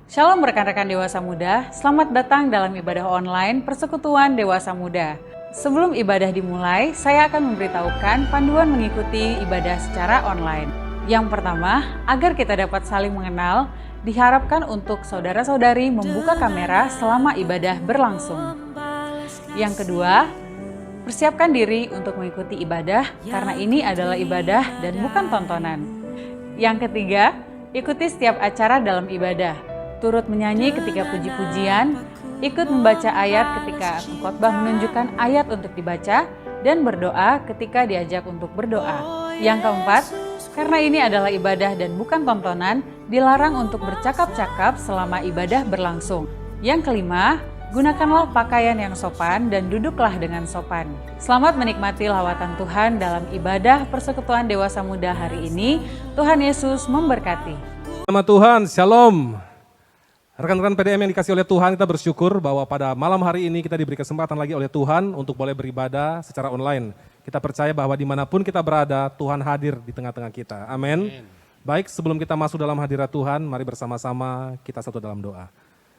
Shalom rekan-rekan Dewasa Muda, selamat datang dalam ibadah online Persekutuan Dewasa Muda. Sebelum ibadah dimulai, saya akan memberitahukan panduan mengikuti ibadah secara online. Yang pertama, agar kita dapat saling mengenal, diharapkan untuk saudara-saudari membuka kamera selama ibadah berlangsung. Yang kedua, persiapkan diri untuk mengikuti ibadah karena ini adalah ibadah dan bukan tontonan. Yang ketiga, ikuti setiap acara dalam ibadah. Turut menyanyi ketika puji-pujian, ikut membaca ayat ketika khotbah menunjukkan ayat untuk dibaca, dan berdoa ketika diajak untuk berdoa. Yang keempat, karena ini adalah ibadah dan bukan tontonan, dilarang untuk bercakap-cakap selama ibadah berlangsung. Yang kelima, gunakanlah pakaian yang sopan dan duduklah dengan sopan. Selamat menikmati lawatan Tuhan dalam ibadah Persekutuan Dewasa Muda hari ini. Tuhan Yesus memberkati. Nama Tuhan, Shalom. Rekan-rekan PDM yang dikasih oleh Tuhan, kita bersyukur bahwa pada malam hari ini kita diberi kesempatan lagi oleh Tuhan untuk boleh beribadah secara online. Kita percaya bahwa dimanapun kita berada, Tuhan hadir di tengah-tengah kita. Amin. Baik, sebelum kita masuk dalam hadirat Tuhan, mari bersama-sama kita satu dalam doa.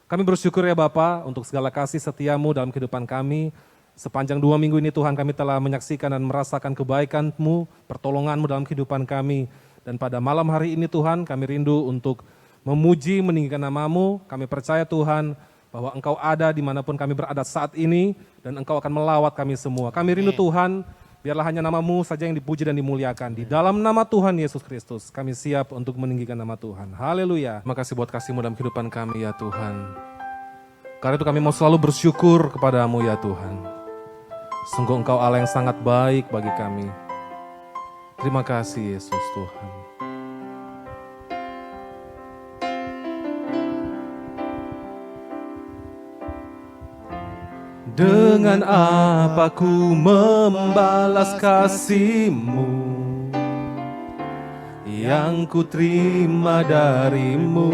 Kami bersyukur ya Bapa untuk segala kasih setiamu dalam kehidupan kami. Sepanjang 2 minggu ini Tuhan kami telah menyaksikan dan merasakan kebaikan-Mu, pertolongan-Mu dalam kehidupan kami. Dan pada malam hari ini Tuhan kami rindu untuk memuji, meninggikan nama-Mu. Kami percaya Tuhan bahwa Engkau ada dimanapun kami berada saat ini dan Engkau akan melawat kami semua. Kami rindu Tuhan, biarlah hanya nama-Mu saja yang dipuji dan dimuliakan. Di dalam nama Tuhan Yesus Kristus, kami siap untuk meninggikan nama Tuhan. Haleluya. Terima kasih buat kasih-Mu dalam kehidupan kami ya Tuhan. Karena itu kami mau selalu bersyukur kepada-Mu ya Tuhan. Sungguh Engkau Allah yang sangat baik bagi kami. Terima kasih Yesus Tuhan. Dengan apa ku membalas kasih-Mu yang ku terima dari-Mu?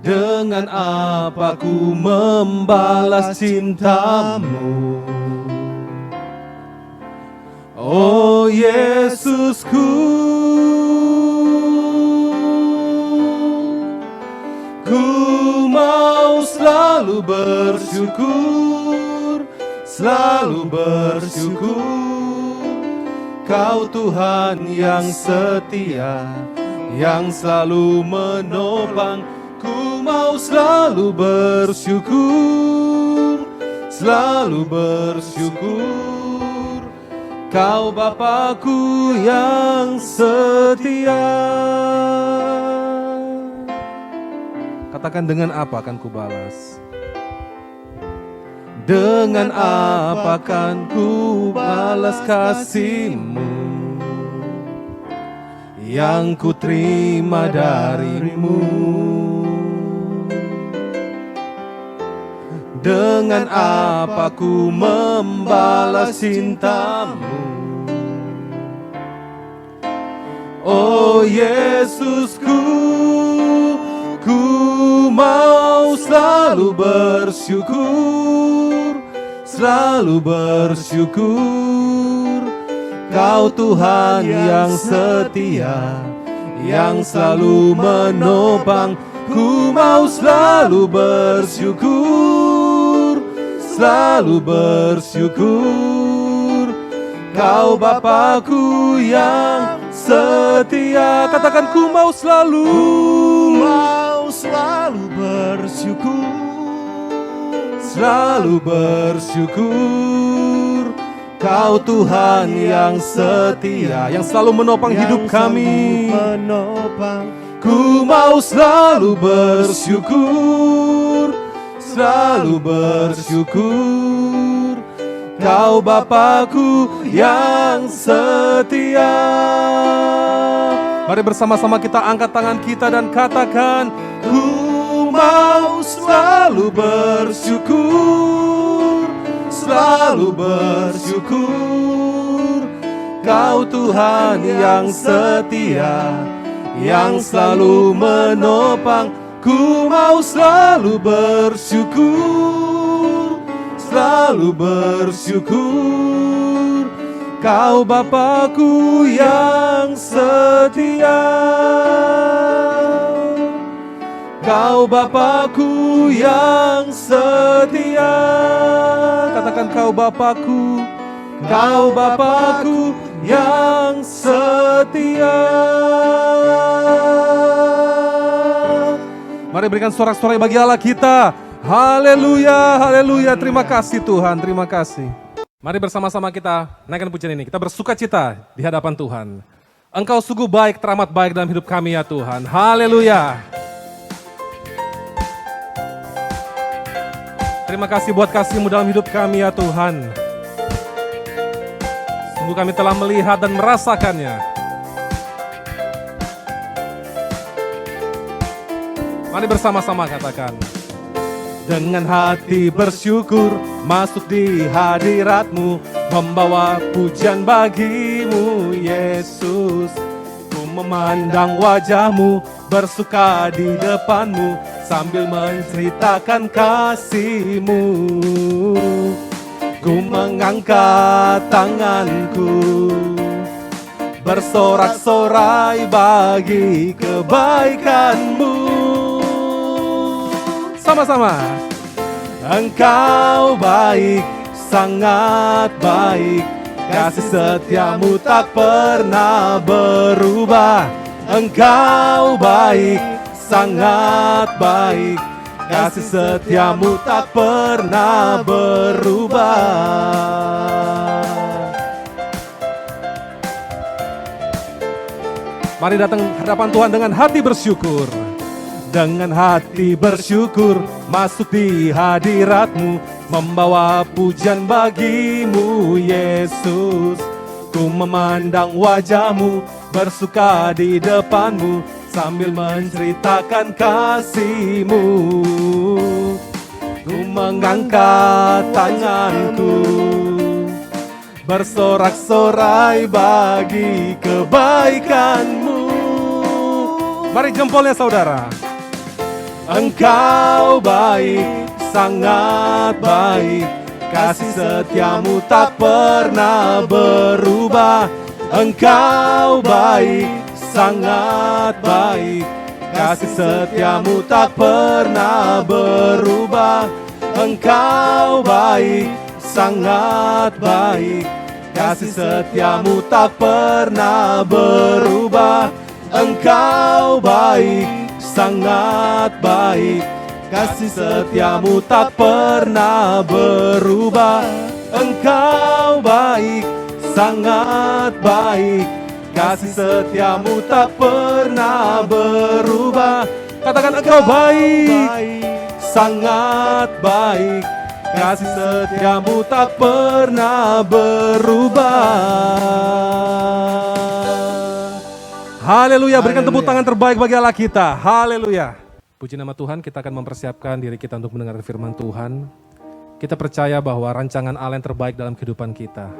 Dengan apa ku membalas cinta-Mu? Oh Yesusku, ku mau selalu bersyukur, selalu bersyukur. Kau Tuhan yang setia, yang selalu menopang. Ku mau selalu bersyukur, selalu bersyukur. Kau Bapakku yang setia. Katakan, dengan apa akan kubalas? Dengan apa akan kubalas kasih-Mu yang ku terima dari-Mu? Dengan apa ku membalas cinta-Mu? Oh Yesusku, ku mau selalu bersyukur, selalu bersyukur. Kau Tuhan yang setia, yang selalu menopang. Ku mau selalu bersyukur, selalu bersyukur. Kau Bapakku yang setia. Katakan, ku mau selalu bersyukur, selalu bersyukur. Kau Tuhan yang setia, yang selalu menopang hidup kami. Ku mau selalu bersyukur, selalu bersyukur. Kau Bapakku yang setia. Mari bersama-sama kita angkat tangan kita dan katakan, ku mau selalu bersyukur, selalu bersyukur. Kau Tuhan yang setia, yang selalu menopang. Ku mau selalu bersyukur, selalu bersyukur. Kau Bapakku yang setia. Kau Bapakku yang setia. Katakan kau Bapakku, kau Bapakku yang setia. Mari berikan sorak-sorai bagi Allah kita. Haleluya, haleluya. Terima kasih Tuhan, terima kasih. Mari bersama-sama kita naikkan pujian ini. Kita bersuka cita di hadapan Tuhan. Engkau sungguh baik, teramat baik dalam hidup kami ya Tuhan. Haleluya. Terima kasih buat kasih-Mu dalam hidup kami ya Tuhan. Sungguh kami telah melihat dan merasakannya. Mari bersama-sama katakan. Dengan hati bersyukur masuk di hadirat-Mu, membawa pujian bagi-Mu Yesus. Ku memandang wajah-Mu, bersuka di depan-Mu, sambil menceritakan kasih-Mu. Ku mengangkat tanganku, bersorak-sorai bagi kebaikan-Mu. Sama-sama. Engkau baik, sangat baik, kasih setia-Mu tak pernah berubah. Engkau baik, sangat baik, kasih setia-Mu tak pernah berubah. Mari datang hadapan Tuhan dengan hati bersyukur. Dengan hati bersyukur masuk di hadirat-Mu, membawa pujian bagi-Mu Yesus. Ku memandang wajah-Mu, bersuka di depan-Mu, sambil menceritakan kasih-Mu. Ku mengangkat tanganku, bersorak-sorai bagi kebaikan-Mu. Mari jempolnya saudara. Engkau baik, sangat baik, kasih setia-Mu tak pernah berubah. Engkau baik, sangat baik, kasih setia-Mu tak pernah berubah. Engkau baik, sangat baik, kasih setia-Mu tak pernah berubah. Engkau baik, sangat baik, kasih setia-Mu tak pernah berubah. Engkau baik, sangat baik, kasih setia-Mu tak pernah berubah. Katakan engkau baik, sangat baik, kasih setia-Mu tak pernah berubah. Haleluya, berikan tepuk tangan terbaik bagi Allah kita. Haleluya. Puji nama Tuhan, kita akan mempersiapkan diri kita untuk mendengar firman Tuhan. Kita percaya bahwa rancangan Allah yang terbaik dalam kehidupan kita.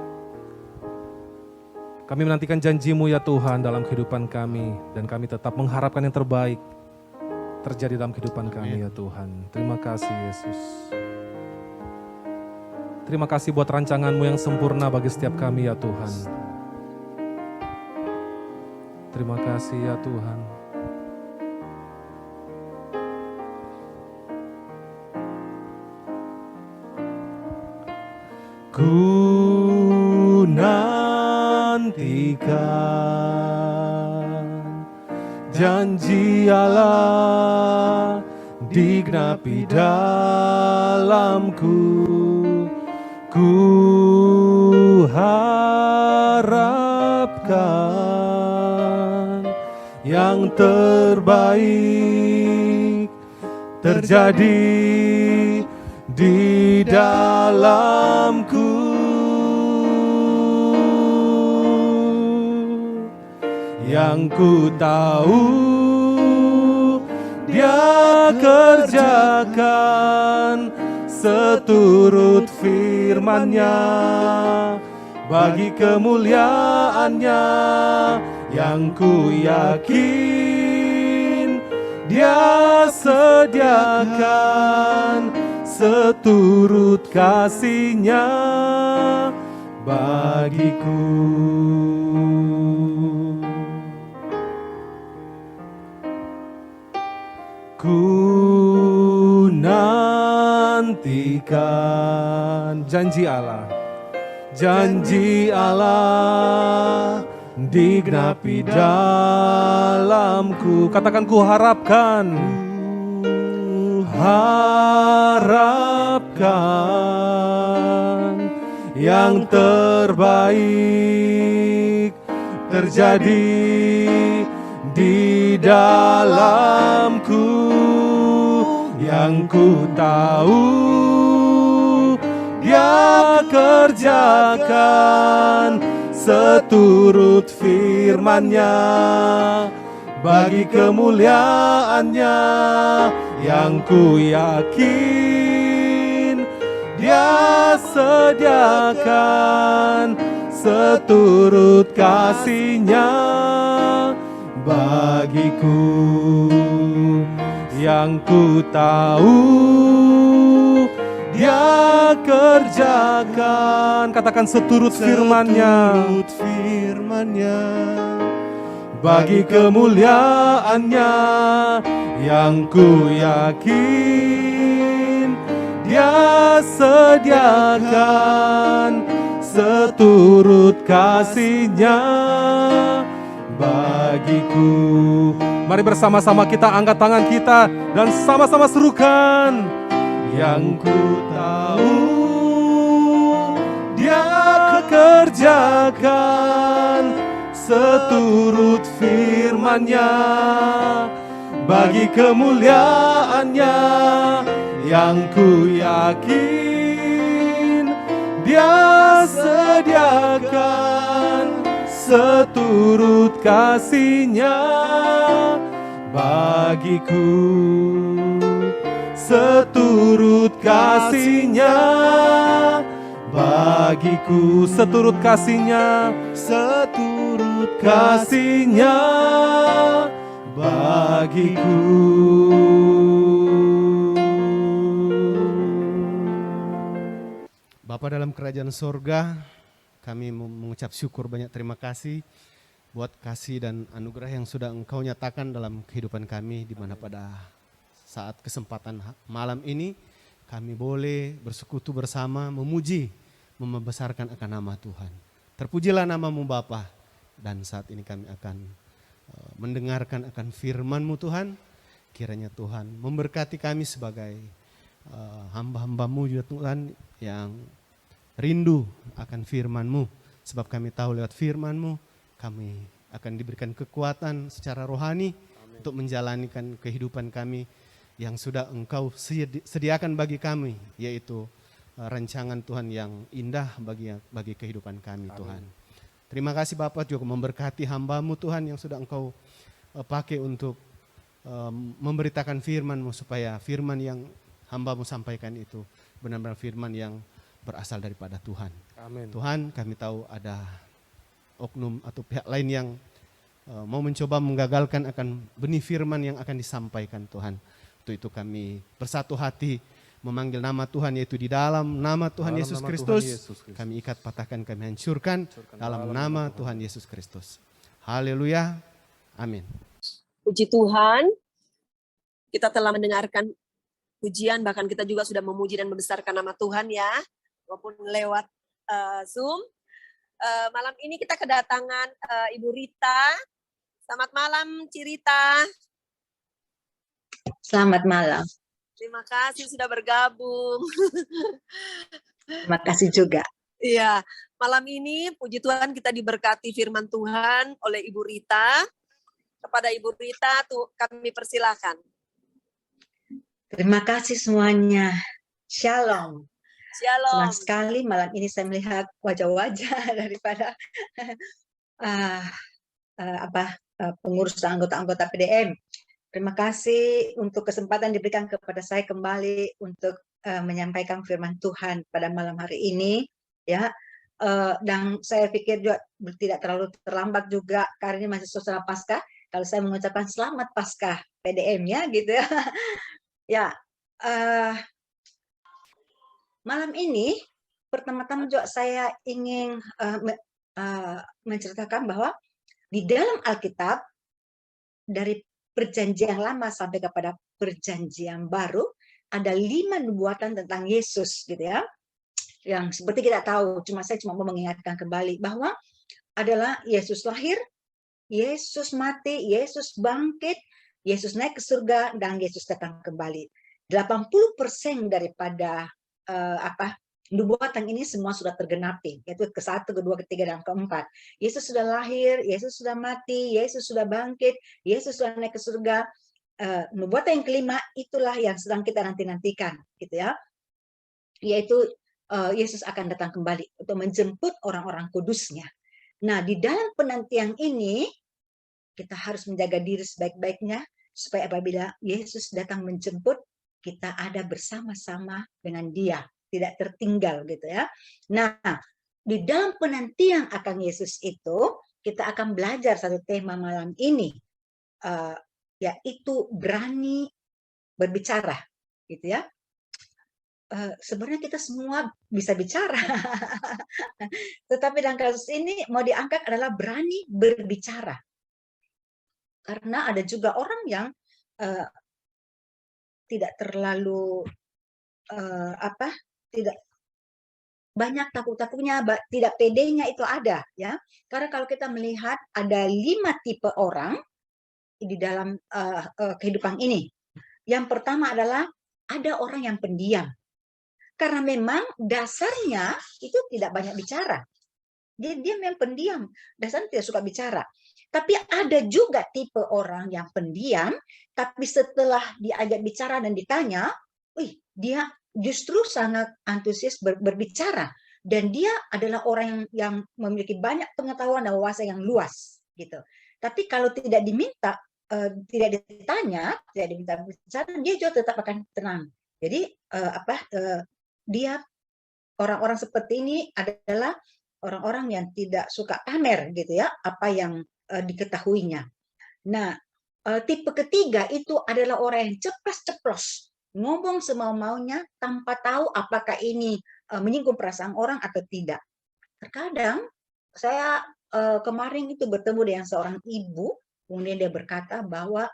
Kami menantikan janji-Mu ya Tuhan dalam kehidupan kami. Dan kami tetap mengharapkan yang terbaik terjadi dalam kehidupan kami ya Tuhan. Terima kasih Yesus. Terima kasih buat rancangan-Mu yang sempurna bagi setiap kami ya Tuhan. Terima kasih ya Tuhan. Ku nantikan janji Allah digenapi dalamku. Ku harapkan yang terbaik terjadi di dalamku. Yang ku tahu Dia kerjakan seturut firman-Nya bagi kemuliaan-Nya. Yang ku yakin Dia sediakan seturut kasih-Nya bagiku. ku nantikan. Janji Allah, janji Allah digenapi dalamku. Katakan ku harapkan, harapkan yang terbaik terjadi di dalamku. Yang ku tahu Dia kerjakan seturut firman-Nya bagi kemuliaan-Nya. Yang ku yakin Dia sediakan seturut kasih-Nya bagiku. Yang ku tahu Dia kerjakan, katakan seturut firman-Nya, bagi kemuliaan-Nya. Yang ku yakin Dia sediakan seturut kasih-Nya bagiku. Mari bersama-sama kita angkat tangan kita dan sama-sama serukan. Yang ku tahu Dia kerjakan seturut firman-Nya bagi kemuliaan-Nya. Yang ku yakin Dia sediakan seturut kasih-Nya bagiku. Seturut kasih-Nya bagiku. Seturut kasih-Nya, seturut kasih-Nya bagiku. Bapa dalam kerajaan sorga, kami mengucap syukur, banyak terima kasih buat kasih dan anugerah yang sudah Engkau nyatakan dalam kehidupan kami, di mana pada saat kesempatan malam ini kami boleh bersekutu bersama, memuji, membesarkan akan nama Tuhan. Terpujilah nama-Mu Bapa, dan saat ini kami akan mendengarkan akan firman-Mu Tuhan. Kiranya Tuhan memberkati kami sebagai hamba-hamba-Mu juga Tuhan, yang rindu akan firman-Mu. Sebab kami tahu lewat firman-Mu kami akan diberikan kekuatan secara rohani. Amin. Untuk menjalanikan kehidupan kami yang sudah Engkau sediakan bagi kami, yaitu rancangan Tuhan yang indah bagi kehidupan kami. Amin. Tuhan. Terima kasih Bapak juga memberkati hamba-Mu Tuhan yang sudah Engkau pakai untuk memberitakan firman-Mu, supaya firman yang hamba-Mu sampaikan itu benar-benar firman yang berasal daripada Tuhan. Amin. Tuhan, kami tahu ada oknum atau pihak lain yang mau mencoba menggagalkan akan benih firman yang akan disampaikan Tuhan. Untuk itu kami bersatu hati memanggil nama Tuhan, yaitu di dalam nama Tuhan Yesus Kristus. Kami ikat, patahkan, kami hancurkan dalam nama Tuhan Yesus Kristus. Haleluya. Amin. Puji Tuhan, kita telah mendengarkan pujian, bahkan kita juga sudah memuji dan membesarkan nama Tuhan ya, walaupun lewat Zoom. Malam ini kita kedatangan Ibu Rita. Selamat malam, Cirita. Selamat malam. Terima kasih sudah bergabung. Terima kasih juga. Iya, malam ini puji Tuhan kita diberkati firman Tuhan oleh Ibu Rita. Kepada Ibu Rita tuh kami persilakan. Terima kasih semuanya. Shalom. Shalom. Senang sekali malam ini saya melihat wajah-wajah daripada pengurus dan anggota-anggota PDM. Terima kasih untuk kesempatan diberikan kepada saya kembali untuk menyampaikan firman Tuhan pada malam hari ini, ya. Dan saya pikir juga tidak terlalu terlambat juga karena ini masih suasana Paskah. Kalau saya mengucapkan selamat Paskah PDM-nya, gitu ya. Ya, malam ini pertama-tama juga saya ingin menceritakan bahwa di dalam Alkitab dari perjanjian lama sampai kepada perjanjian baru, ada 5 nubuatan tentang Yesus gitu ya. Yang seperti kita tahu, saya cuma mau mengingatkan kembali bahwa adalah Yesus lahir, Yesus mati, Yesus bangkit, Yesus naik ke surga, dan Yesus datang kembali. 80% daripada nubuatan ini semua sudah tergenapi, yaitu ke-1, ke-2, ke-3, dan ke-4. Yesus sudah lahir, Yesus sudah mati, Yesus sudah bangkit, Yesus sudah naik ke surga. Nubuatan yang kelima itulah yang sedang kita nanti-nantikan, gitu ya. Yaitu Yesus akan datang kembali untuk menjemput orang-orang kudusnya. Nah, di dalam penantian ini kita harus menjaga diri sebaik-baiknya supaya apabila Yesus datang menjemput, kita ada bersama-sama dengan Dia, tidak tertinggal gitu ya. Nah, di dalam penantian akan Yesus itu, kita akan belajar satu tema malam ini, yaitu berani berbicara, gitu ya. Sebenarnya kita semua bisa bicara, tetapi dalam kasus ini mau diangkat adalah berani berbicara. Karena ada juga orang yang tidak terlalu tidak banyak takut-takutnya, tidak pedenya itu ada ya. Karena kalau kita melihat ada 5 tipe orang di dalam kehidupan ini. Yang pertama adalah ada orang yang pendiam. Karena memang dasarnya itu tidak banyak bicara. Dia memang pendiam, dasarnya tidak suka bicara. Tapi ada juga tipe orang yang pendiam, tapi setelah diajak bicara dan ditanya, dia justru sangat antusias berbicara. Dan dia adalah orang yang memiliki banyak pengetahuan dan wawasan yang luas. Gitu. Tapi kalau tidak diminta, tidak ditanya, tidak diminta bicara, dia juga tetap akan tenang. Jadi dia orang-orang seperti ini adalah orang-orang yang tidak suka pamer gitu ya, apa yang diketahuinya. Nah, tipe ketiga itu adalah orang yang ceplas-ceplos, ngomong semau-maunya tanpa tahu apakah ini menyinggung perasaan orang atau tidak. Terkadang saya kemarin itu bertemu dengan seorang ibu, kemudian dia berkata bahwa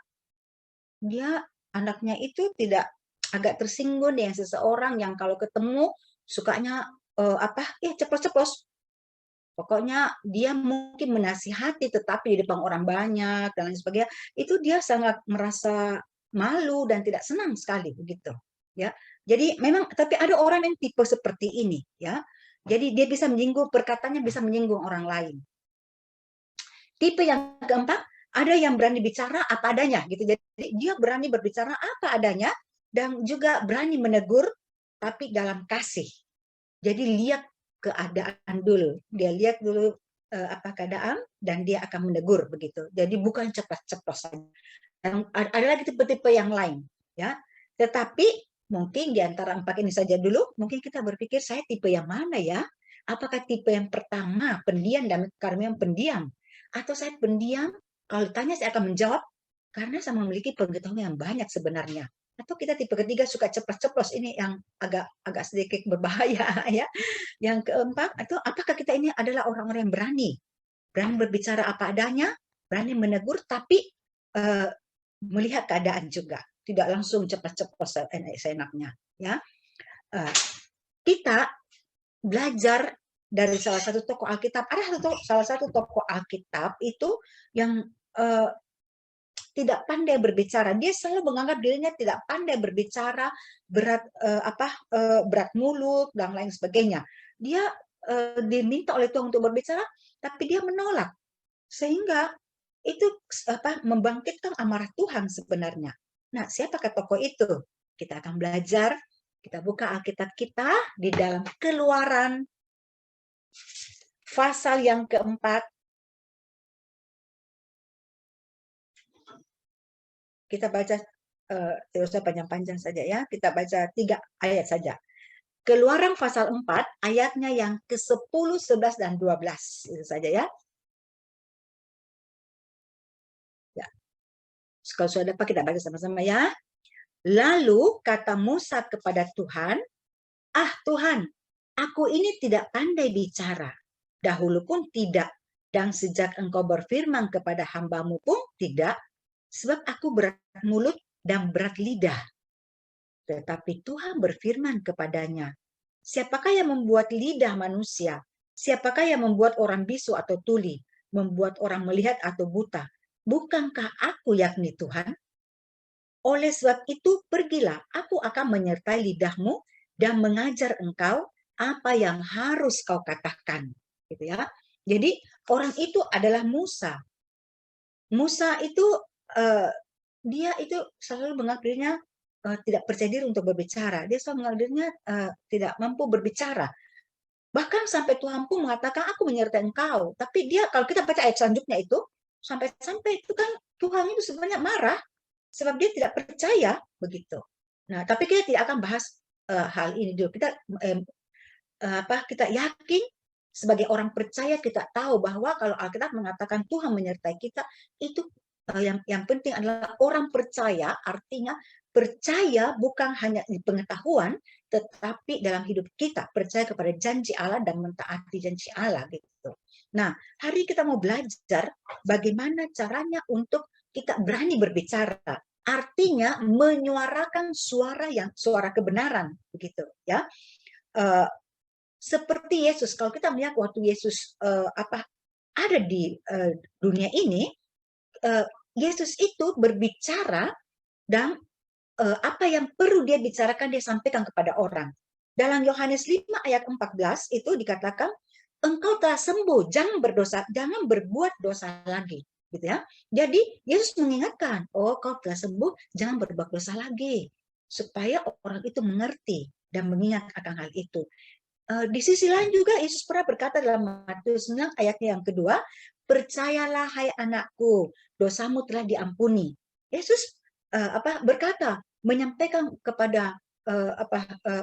dia anaknya itu tidak agak tersinggung dengan seseorang yang kalau ketemu sukanya ceplos-ceplos. Pokoknya dia mungkin menasihati tetapi di depan orang banyak dan lain sebagainya, itu dia sangat merasa malu dan tidak senang sekali begitu, ya. Jadi memang tapi ada orang yang tipe seperti ini, ya. Jadi dia bisa menyinggung, perkataannya bisa menyinggung orang lain. Tipe yang keempat, ada yang berani bicara apa adanya gitu. Jadi dia berani berbicara apa adanya dan juga berani menegur tapi dalam kasih. Jadi lihat keadaan dulu, dia lihat dulu apa keadaan dan dia akan menegur begitu. Jadi bukan ceplos-ceplos saja. Dan ada lagi tipe-tipe yang lain, ya. Tetapi mungkin di antara 4 ini saja dulu, mungkin kita berpikir saya tipe yang mana ya? Apakah tipe yang pertama pendiam dan karena yang pendiam, atau saya pendiam kalau ditanya saya akan menjawab karena saya memiliki pengetahuan yang banyak sebenarnya. Atau kita tipe ketiga suka ceplos-ceplos, ini yang agak sedikit berbahaya ya. Yang keempat, itu apakah kita ini adalah orang-orang yang berani berbicara apa adanya, berani menegur tapi melihat keadaan juga, tidak langsung ceplos-ceplos seenaknya ya. Kita belajar dari salah satu tokoh Alkitab. Ada salah satu tokoh Alkitab itu yang tidak pandai berbicara. Dia selalu menganggap dirinya tidak pandai berbicara, berat mulut dan lain sebagainya. Dia diminta oleh Tuhan untuk berbicara, tapi dia menolak, sehingga itu membangkitkan amarah Tuhan sebenarnya. Nah, siapakah tokoh itu? Kita akan belajar. Kita buka Alkitab kita di dalam Keluaran pasal yang keempat. Kita baca, tidak usah panjang-panjang saja ya, kita baca 3 ayat saja. Keluaran pasal 4, ayatnya yang ke-10, 11, dan 12. Itu saja ya. Kalau sudah dapat kita baca sama-sama ya. Lalu kata Musa kepada Tuhan, Tuhan, aku ini tidak pandai bicara, dahulu pun tidak, dan sejak engkau berfirman kepada hambamu pun tidak. sebab aku berat mulut dan berat lidah. Tetapi Tuhan berfirman kepadanya, siapakah yang membuat lidah manusia? Siapakah yang membuat orang bisu atau tuli? Membuat orang melihat atau buta? Bukankah aku yakni Tuhan? Oleh sebab itu pergilah, aku akan menyertai lidahmu dan mengajar engkau apa yang harus kau katakan. Gitu ya. Jadi orang itu adalah Musa. Musa itu dia itu selalu menganggap dirinya tidak percaya diri untuk berbicara. Dia selalu menganggap dirinya tidak mampu berbicara. Bahkan sampai Tuhan pun mengatakan, aku menyertai engkau. Tapi dia, kalau kita baca ayat selanjutnya itu, sampai-sampai itu kan Tuhan itu sebenarnya marah, sebab dia tidak percaya begitu. Nah, tapi kita tidak akan bahas hal ini dulu. Kita yakin sebagai orang percaya, kita tahu bahwa kalau Alkitab mengatakan Tuhan menyertai kita, itu yang penting adalah orang percaya, artinya percaya bukan hanya di pengetahuan, tetapi dalam hidup kita percaya kepada janji Allah dan mentaati janji Allah gitu. Nah, hari kita mau belajar bagaimana caranya untuk kita berani berbicara. Artinya menyuarakan suara kebenaran begitu ya. Seperti Yesus, kalau kita melihat waktu Yesus ada di dunia ini, Yesus itu berbicara dan apa yang perlu dia bicarakan dia sampaikan kepada orang. Dalam Yohanes 5 ayat 14 itu dikatakan, engkau telah sembuh, jangan berdosa, jangan berbuat dosa lagi, gitu ya. Jadi Yesus mengingatkan, oh kau telah sembuh, jangan berbuat dosa lagi, supaya orang itu mengerti dan mengingat akan hal itu. Di sisi lain juga Yesus pernah berkata dalam Matius 9 ayatnya yang kedua, percayalah hai anakku, dosamu telah diampuni. Yesus berkata, menyampaikan kepada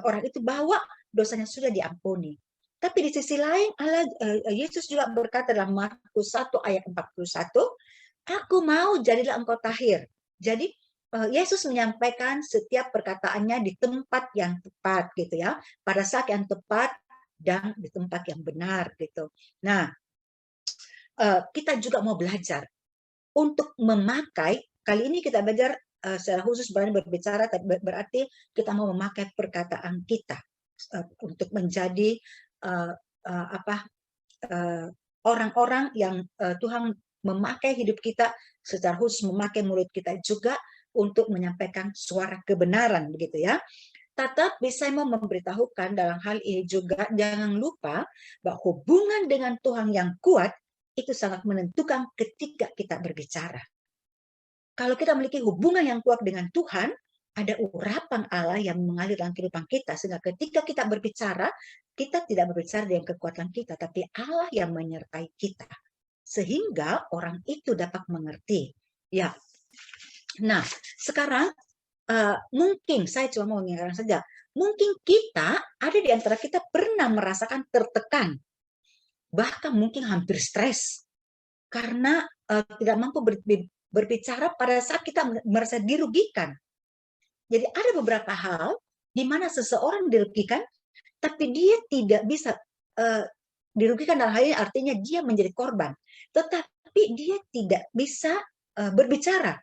orang itu bahwa dosanya sudah diampuni. Tapi di sisi lain Yesus juga berkata dalam Markus 1 ayat 41, aku mau jadilah engkau tahir. Jadi Yesus menyampaikan setiap perkataannya di tempat yang tepat gitu ya, pada saat yang tepat dan di tempat yang benar gitu. Nah, kita juga mau belajar untuk memakai, kali ini kita belajar secara khusus berani berbicara, berarti kita mau memakai perkataan kita untuk menjadi orang-orang yang Tuhan memakai hidup kita, secara khusus memakai mulut kita juga untuk menyampaikan suara kebenaran begitu ya. Tetapi saya mau memberitahukan dalam hal ini juga, jangan lupa bahwa hubungan dengan Tuhan yang kuat itu sangat menentukan ketika kita berbicara. Kalau kita memiliki hubungan yang kuat dengan Tuhan, ada urapan Allah yang mengalir dalam kehidupan kita, sehingga ketika kita berbicara, kita tidak berbicara dengan kekuatan kita, tapi Allah yang menyertai kita, sehingga orang itu dapat mengerti. Ya. Nah, sekarang mungkin saya cuma mau mengingatkan saja, mungkin kita ada di antara kita pernah merasakan tertekan, bahkan mungkin hampir stres karena tidak mampu berbicara pada saat kita merasa dirugikan. Jadi ada beberapa hal di mana seseorang dirugikan, tapi dia tidak bisa dirugikan dalam hal ini artinya dia menjadi korban, tetapi dia tidak bisa berbicara.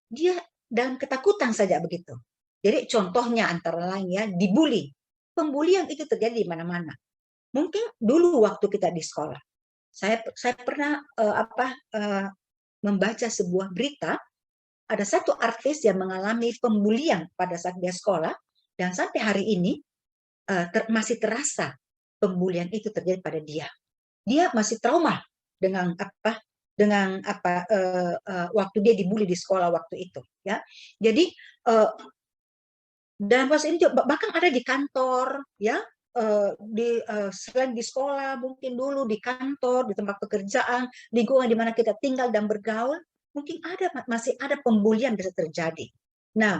Dia dalam ketakutan saja begitu. Jadi contohnya antara lain ya, dibully. Pembulian itu terjadi di mana-mana. Mungkin dulu waktu kita di sekolah, saya pernah membaca sebuah berita, ada satu artis yang mengalami pembulian pada saat dia sekolah, dan sampai hari ini masih terasa pembulian itu terjadi pada dia. Dia masih trauma dengan waktu dia dibully di sekolah waktu itu ya. Jadi dalam proses ini bahkan ada di kantor ya, selain di sekolah, mungkin dulu di kantor, di tempat pekerjaan, lingkungan di mana kita tinggal dan bergaul, mungkin masih ada pembulian bisa terjadi. Nah,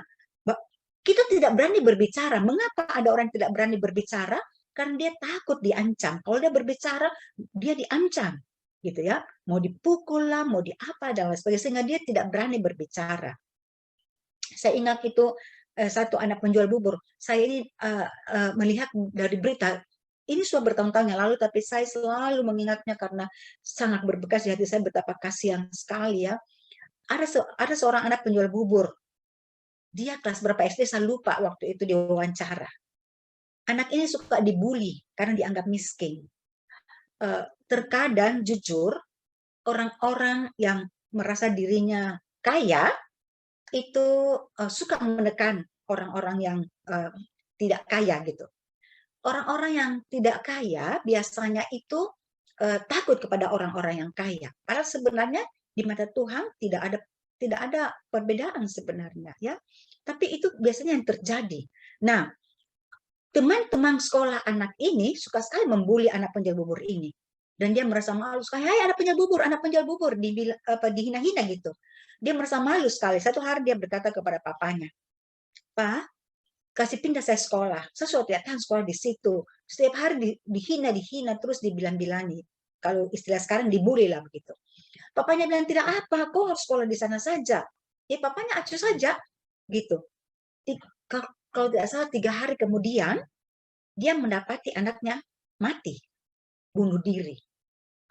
kita tidak berani berbicara. Mengapa ada orang yang tidak berani berbicara? Karena dia takut diancam. Kalau dia berbicara, dia diancam gitu ya, mau dipukul lah, mau diapa dan lain sebagainya, sehingga dia tidak berani berbicara. Saya ingat itu satu anak penjual bubur, saya ini melihat dari berita, ini sudah bertahun-tahun yang lalu, tapi saya selalu mengingatnya karena sangat berbekas di hati saya, betapa kasihan sekali ya. ada seorang anak penjual bubur. Dia kelas berapa SD saya lupa waktu itu diwawancara. Anak ini suka dibully karena dianggap miskin. Terkadang jujur orang-orang yang merasa dirinya kaya itu suka menekan orang-orang yang tidak kaya gitu. Orang-orang yang tidak kaya biasanya itu takut kepada orang-orang yang kaya. Padahal sebenarnya di mata Tuhan tidak ada perbedaan sebenarnya, ya. Tapi itu biasanya yang terjadi. Nah, teman-teman sekolah anak ini suka sekali membuli anak penjual bubur ini. Dan dia merasa malu sekali, hai anak penjual bubur, dihina-hina gitu. Dia merasa malu sekali. Satu hari dia berkata kepada papanya, Pak, kasih pindah saya sekolah. Saya sudah tidak tahan sekolah di situ. Setiap hari dihina, terus dibilang-bilangi. Kalau istilah sekarang dibully lah begitu. Papanya bilang, tidak apa, kau harus sekolah di sana saja. Ya papanya acuh saja, gitu. Kalau tidak salah 3 hari kemudian, dia mendapati anaknya mati, bunuh diri.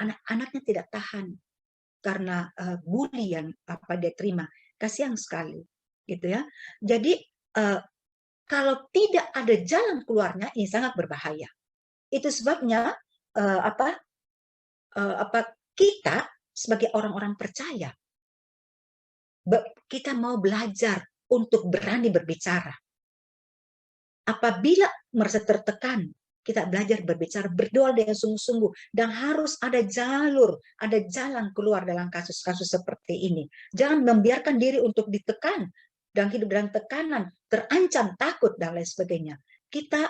Anak-anaknya tidak tahan karena bully yang dia terima. Kasihan sekali, gitu ya. Jadi kalau tidak ada jalan keluarnya, ini sangat berbahaya. Itu sebabnya kita sebagai orang-orang percaya, kita mau belajar untuk berani berbicara. Apabila merasa tertekan, kita belajar berbicara, berdoa dengan sungguh-sungguh, dan harus ada jalan keluar dalam kasus-kasus seperti ini. Jangan membiarkan diri untuk ditekan dan hidup dalam tekanan, terancam, takut dan lain sebagainya. Kita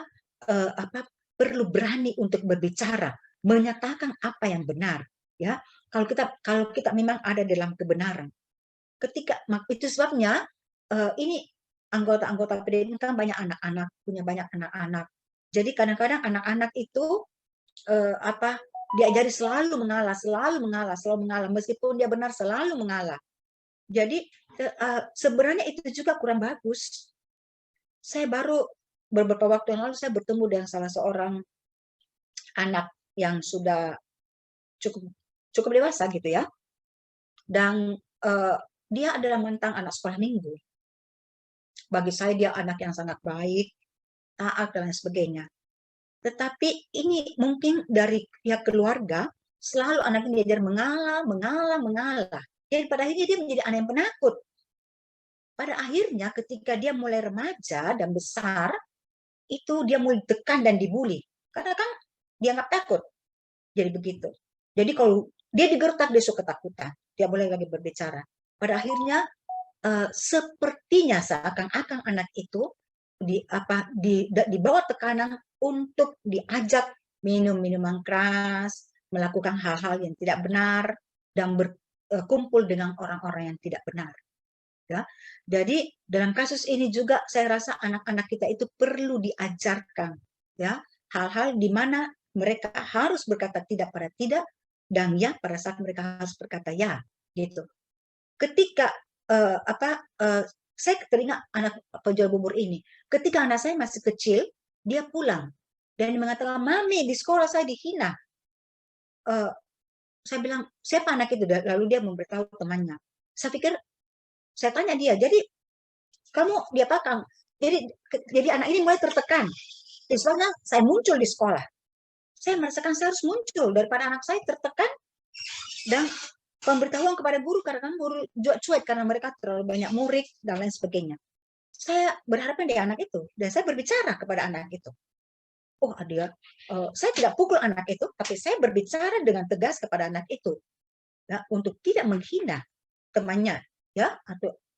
perlu berani untuk berbicara, menyatakan apa yang benar, ya. Kalau kita memang ada dalam kebenaran. Itu sebabnya ini anggota-anggota PDM kan banyak anak-anak, punya banyak anak-anak. Jadi kadang-kadang anak-anak itu diajari selalu mengalah, meskipun dia benar selalu mengalah. Jadi sebenarnya itu juga kurang bagus. Saya baru beberapa waktu yang lalu saya bertemu dengan salah seorang anak yang sudah cukup dewasa gitu ya. Dan dia adalah mantan anak sekolah minggu. Bagi saya dia anak yang sangat baik, taat dan lain sebagainya. Tetapi ini mungkin dari pihak keluarga selalu anak ini diajar mengalah. Dan pada akhirnya dia menjadi anak yang penakut. Pada akhirnya ketika dia mulai remaja dan besar, itu dia mulai ditekan dan dibully. Karena kan dianggap takut. Jadi begitu. Jadi kalau dia digertak, dia suka ketakutan. Dia boleh lagi berbicara. Pada akhirnya sepertinya seakan-akan anak itu di bawah tekanan untuk diajak minum minuman keras, melakukan hal-hal yang tidak benar, dan berkumpul dengan orang-orang yang tidak benar. Ya, jadi dalam kasus ini juga saya rasa anak-anak kita itu perlu diajarkan, ya, hal-hal di mana mereka harus berkata tidak pada tidak dan ya pada saat mereka harus berkata ya, gitu. Ketika saya teringat anak penjual bubur ini. Ketika anak saya masih kecil, dia pulang dan mengatakan, Mami, di sekolah saya dihina. Saya bilang, siapa anak itu? Lalu dia memberitahu temannya. Saya tanya dia, jadi kamu diapakan? Jadi anak ini mulai tertekan. Sebabnya saya muncul di sekolah. Saya merasakan saya harus muncul daripada anak saya tertekan dan pemberitahuan kepada guru karena guru juga cuek karena mereka terlalu banyak murid dan lain sebagainya. Saya berharapnya di anak itu dan saya berbicara kepada anak itu. Saya tidak pukul anak itu, tapi saya berbicara dengan tegas kepada anak itu, ya, untuk tidak menghina temannya, ya,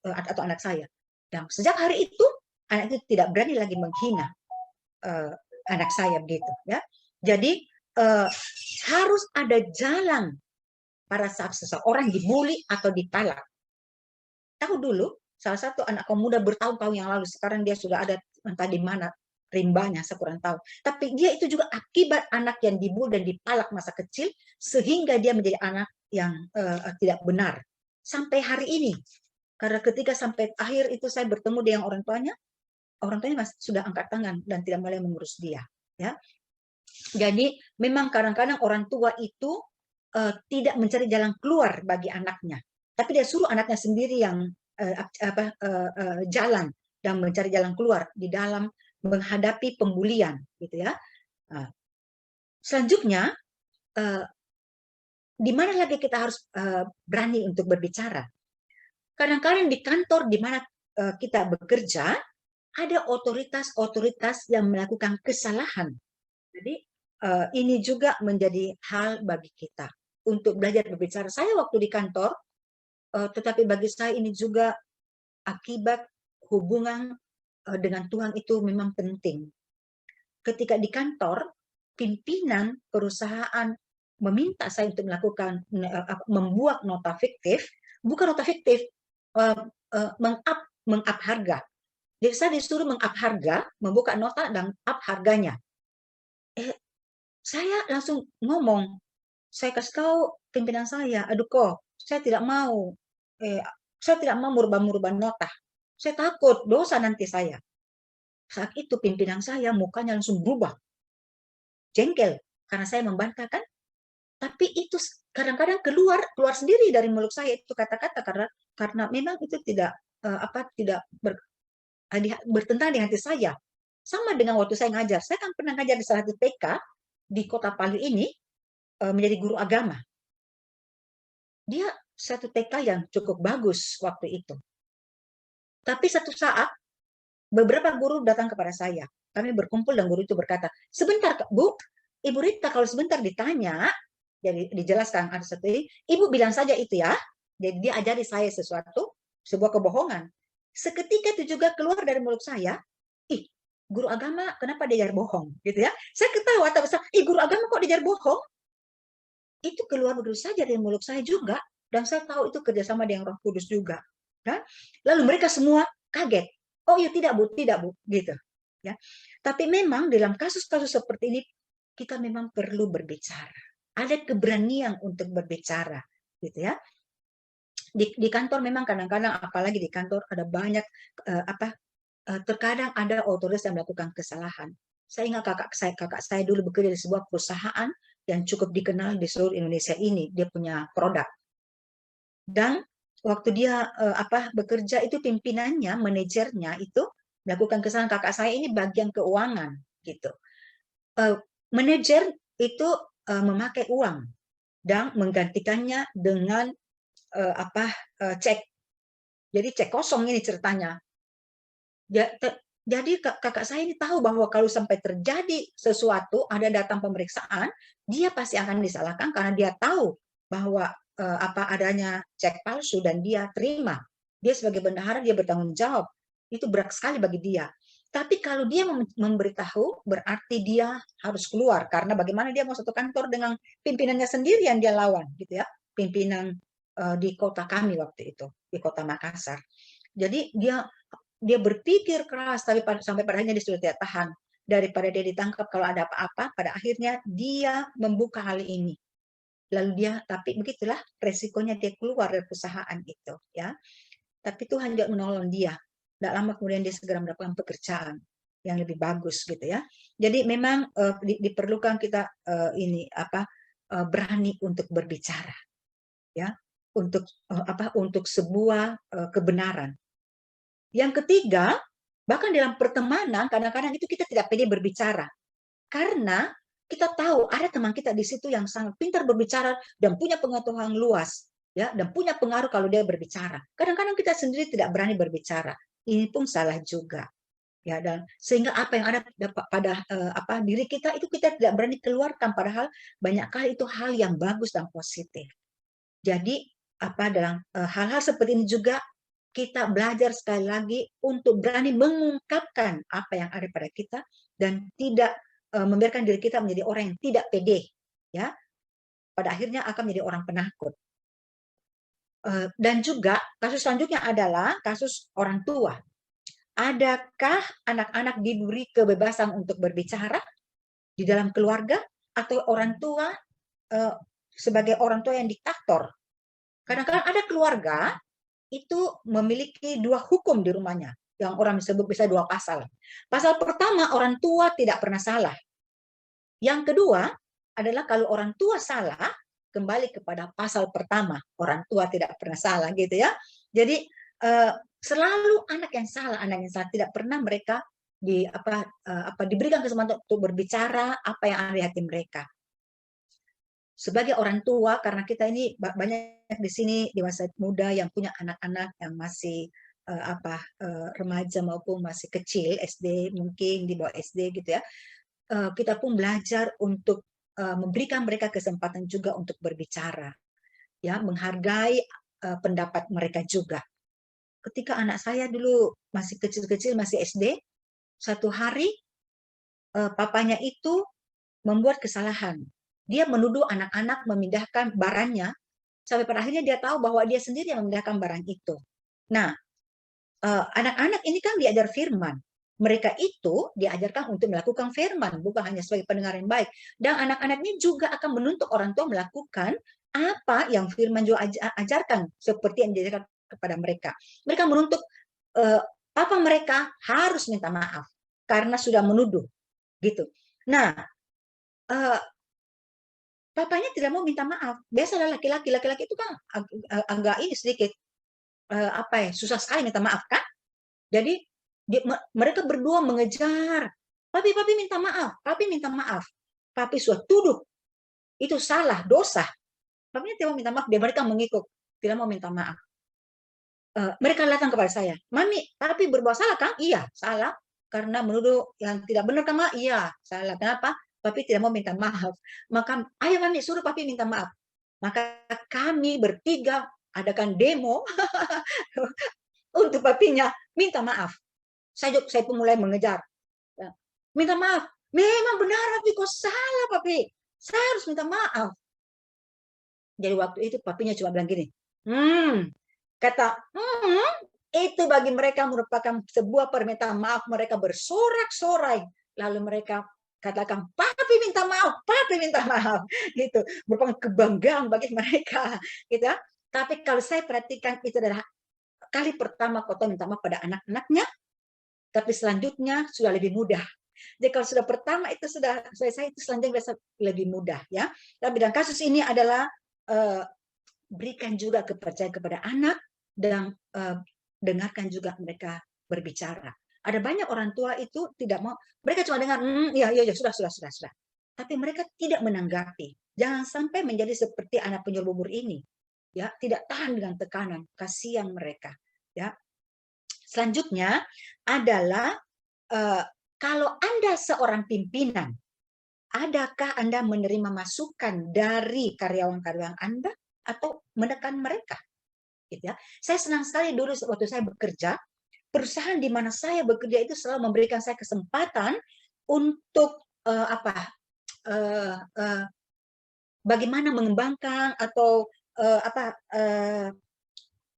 atau anak saya. Dan sejak hari itu anak itu tidak berani lagi menghina anak saya begitu, ya. Jadi harus ada jalan pada saat seseorang dibully atau dipalak. Tahu dulu, salah satu anak kaum muda bertahun-tahun yang lalu, sekarang dia sudah ada entah di mana rimbanya, saya kurang tahu. Tapi dia itu juga akibat anak yang dibully dan dipalak masa kecil, sehingga dia menjadi anak yang tidak benar. Sampai hari ini. Karena ketika sampai akhir itu saya bertemu dengan orang tuanya masih sudah angkat tangan dan tidak boleh mengurus dia. Ya. Jadi memang kadang-kadang orang tua itu tidak mencari jalan keluar bagi anaknya. tapi dia suruh anaknya sendiri yang jalan dan mencari jalan keluar di dalam menghadapi pembulian, gitu ya. Nah, selanjutnya, di mana lagi kita harus berani untuk berbicara? Kadang-kadang di kantor di mana kita bekerja, ada otoritas-otoritas yang melakukan kesalahan. Jadi ini juga menjadi hal bagi kita untuk belajar berbicara. Saya waktu di kantor, tetapi bagi saya ini juga akibat hubungan dengan Tuhan itu memang penting. Ketika di kantor, pimpinan perusahaan meminta saya untuk melakukan membuat nota fiktif, bukan nota fiktif, meng-up harga. Jadi saya disuruh meng-up harga, membuka nota dan up harganya. Saya langsung ngomong, saya kasih tahu pimpinan saya, aduh kok, saya tidak mau merubah nota. Saya takut dosa nanti saya. Saat itu pimpinan saya mukanya langsung berubah, jengkel karena saya membantah kan. Tapi itu kadang-kadang keluar sendiri dari mulut saya itu kata-kata karena memang itu tidak bertentangan di hati saya. Sama dengan waktu saya ngajar, saya kan pernah ngajar di salah satu TK di Kota Palu ini, menjadi guru agama. Dia satu TK yang cukup bagus waktu itu. Tapi satu saat beberapa guru datang kepada saya. Kami berkumpul dan guru itu berkata, sebentar Bu, Ibu Rita kalau sebentar ditanya, jadi dijelaskan ada satu ini, Ibu bilang saja itu ya. Jadi dia ajari saya sesuatu, sebuah kebohongan. Seketika itu juga keluar dari mulut saya, guru agama kenapa diajar bohong, gitu ya? Saya ketawa, tapi guru agama kok diajar bohong? Itu keluar begitu saja dari mulut saya juga, dan saya tahu itu kerjasama dengan Roh Kudus juga. Ya? Lalu mereka semua kaget. Oh iya tidak bu, gitu. Ya. Tapi memang dalam kasus-kasus seperti ini kita memang perlu berbicara. Ada keberanian untuk berbicara, gitu ya. Di kantor memang kadang-kadang, apalagi di kantor ada banyak terkadang ada otoritas yang melakukan kesalahan. Saya ingat kakak saya dulu bekerja di sebuah perusahaan yang cukup dikenal di seluruh Indonesia ini. Dia punya produk. Dan waktu dia bekerja itu pimpinannya, manajernya itu melakukan kesalahan. Kakak saya ini bagian keuangan, gitu. Manajer itu memakai uang dan menggantikannya dengan cek. Jadi cek kosong ini ceritanya. Jadi kakak saya ini tahu bahwa kalau sampai terjadi sesuatu, ada datang pemeriksaan, dia pasti akan disalahkan karena dia tahu bahwa adanya cek palsu dan dia terima. Dia sebagai bendahara, dia bertanggung jawab. Itu berat sekali bagi dia. Tapi kalau dia memberitahu, berarti dia harus keluar. Karena bagaimana dia mau satu kantor dengan pimpinannya sendiri yang dia lawan, gitu ya. Pimpinan di kota kami waktu itu, di kota Makassar. Jadi dia berpikir keras, tapi sampai pada akhirnya dia sudah tidak tahan. Daripada dia ditangkap kalau ada apa-apa, pada akhirnya dia membuka hal ini. Lalu tapi begitulah resikonya, dia keluar dari perusahaan itu, ya. Tapi Tuhan juga menolong dia. Tidak lama kemudian dia segera mendapatkan pekerjaan yang lebih bagus, gitu ya. Jadi memang diperlukan kita berani untuk berbicara, ya, untuk sebuah kebenaran. Yang ketiga, bahkan dalam pertemanan kadang-kadang itu kita tidak pede berbicara karena kita tahu ada teman kita di situ yang sangat pintar berbicara dan punya pengetahuan luas, ya, dan punya pengaruh kalau dia berbicara. Kadang-kadang kita sendiri tidak berani berbicara. Ini pun salah juga, ya, dan sehingga apa yang ada pada diri kita itu kita tidak berani keluarkan, padahal banyak kali itu hal yang bagus dan positif. Jadi dalam hal-hal seperti ini juga kita belajar sekali lagi untuk berani mengungkapkan apa yang ada pada kita dan tidak membiarkan diri kita menjadi orang yang tidak pede, ya. Pada akhirnya akan menjadi orang penakut. Dan juga kasus selanjutnya adalah kasus orang tua. Adakah anak-anak diberi kebebasan untuk berbicara di dalam keluarga, atau orang tua sebagai orang tua yang diktator? Kadang-kadang ada keluarga itu memiliki dua hukum di rumahnya, yang orang sebut bisa dua pasal. Pasal pertama, orang tua tidak pernah salah. Yang kedua adalah kalau orang tua salah, kembali kepada pasal pertama, orang tua tidak pernah salah gitu ya. Jadi selalu anak yang salah, tidak pernah mereka diberikan kesempatan untuk berbicara apa yang ada di hati mereka. Sebagai orang tua, karena kita ini banyak di sini dewasa muda yang punya anak-anak yang masih remaja maupun masih kecil, SD mungkin di bawah SD gitu ya, kita pun belajar untuk memberikan mereka kesempatan juga untuk berbicara, ya, menghargai pendapat mereka juga. Ketika anak saya dulu masih kecil-kecil, masih SD, satu hari papanya itu membuat kesalahan. Dia menuduh anak-anak memindahkan barangnya, sampai pada akhirnya dia tahu bahwa dia sendiri yang memindahkan barang itu. Nah, anak-anak ini kan diajar firman. Mereka itu diajarkan untuk melakukan firman, bukan hanya sebagai pendengar yang baik. Dan anak-anak ini juga akan menuntut orang tua melakukan apa yang firman juga ajarkan, seperti yang diajarkan kepada mereka. Mereka menuntut papa mereka harus minta maaf karena sudah menuduh, gitu. Nah, papanya tidak mau minta maaf. Biasalah laki-laki itu kan agak ini sedikit susah sekali minta maaf kan. Jadi mereka berdua mengejar, papi minta maaf, papi minta maaf. Papi sudah tuduh itu salah, dosa. Papinya tidak mau minta maaf, mereka mengikut, tidak mau minta maaf. Mereka datang kepada saya, mami, papi berbuat salah kan? Iya, salah. Karena menuduh yang tidak benar kan? Iya, salah. Kenapa? Papi tidak mau minta maaf. Maka ayo mami suruh papi minta maaf. Maka kami bertiga adakan demo untuk papinya minta maaf. Saya pun mulai mengejar. Minta maaf. Memang benar papi, kok salah papi. Saya harus minta maaf. Jadi waktu itu papinya cuma bilang gini, itu bagi mereka merupakan sebuah permintaan maaf. Mereka bersorak-sorai. Lalu mereka katakan, papi minta maaf, papi minta maaf. Gitu. Merupakan kebanggaan bagi mereka. Gitu. Tapi kalau saya perhatikan, itu adalah kali pertama kota minta maaf pada anak-anaknya, tapi selanjutnya sudah lebih mudah. Jadi kalau sudah pertama itu sudah selesai, itu selanjutnya biasa lebih mudah. Ya. Tapi dalam kasus ini adalah berikan juga kepercayaan kepada anak, dan dengarkan juga mereka berbicara. Ada banyak orang tua itu tidak mau, mereka cuma dengar, ya sudah. Tapi mereka tidak menanggapi. Jangan sampai menjadi seperti anak penyuruh bubur ini, ya, tidak tahan dengan tekanan, kasihan mereka, ya. Selanjutnya adalah kalau Anda seorang pimpinan, adakah Anda menerima masukan dari karyawan-karyawan Anda atau menekan mereka? Gitu ya. Saya senang sekali dulu waktu saya bekerja, perusahaan di mana saya bekerja itu selalu memberikan saya kesempatan untuk bagaimana mengembangkan atau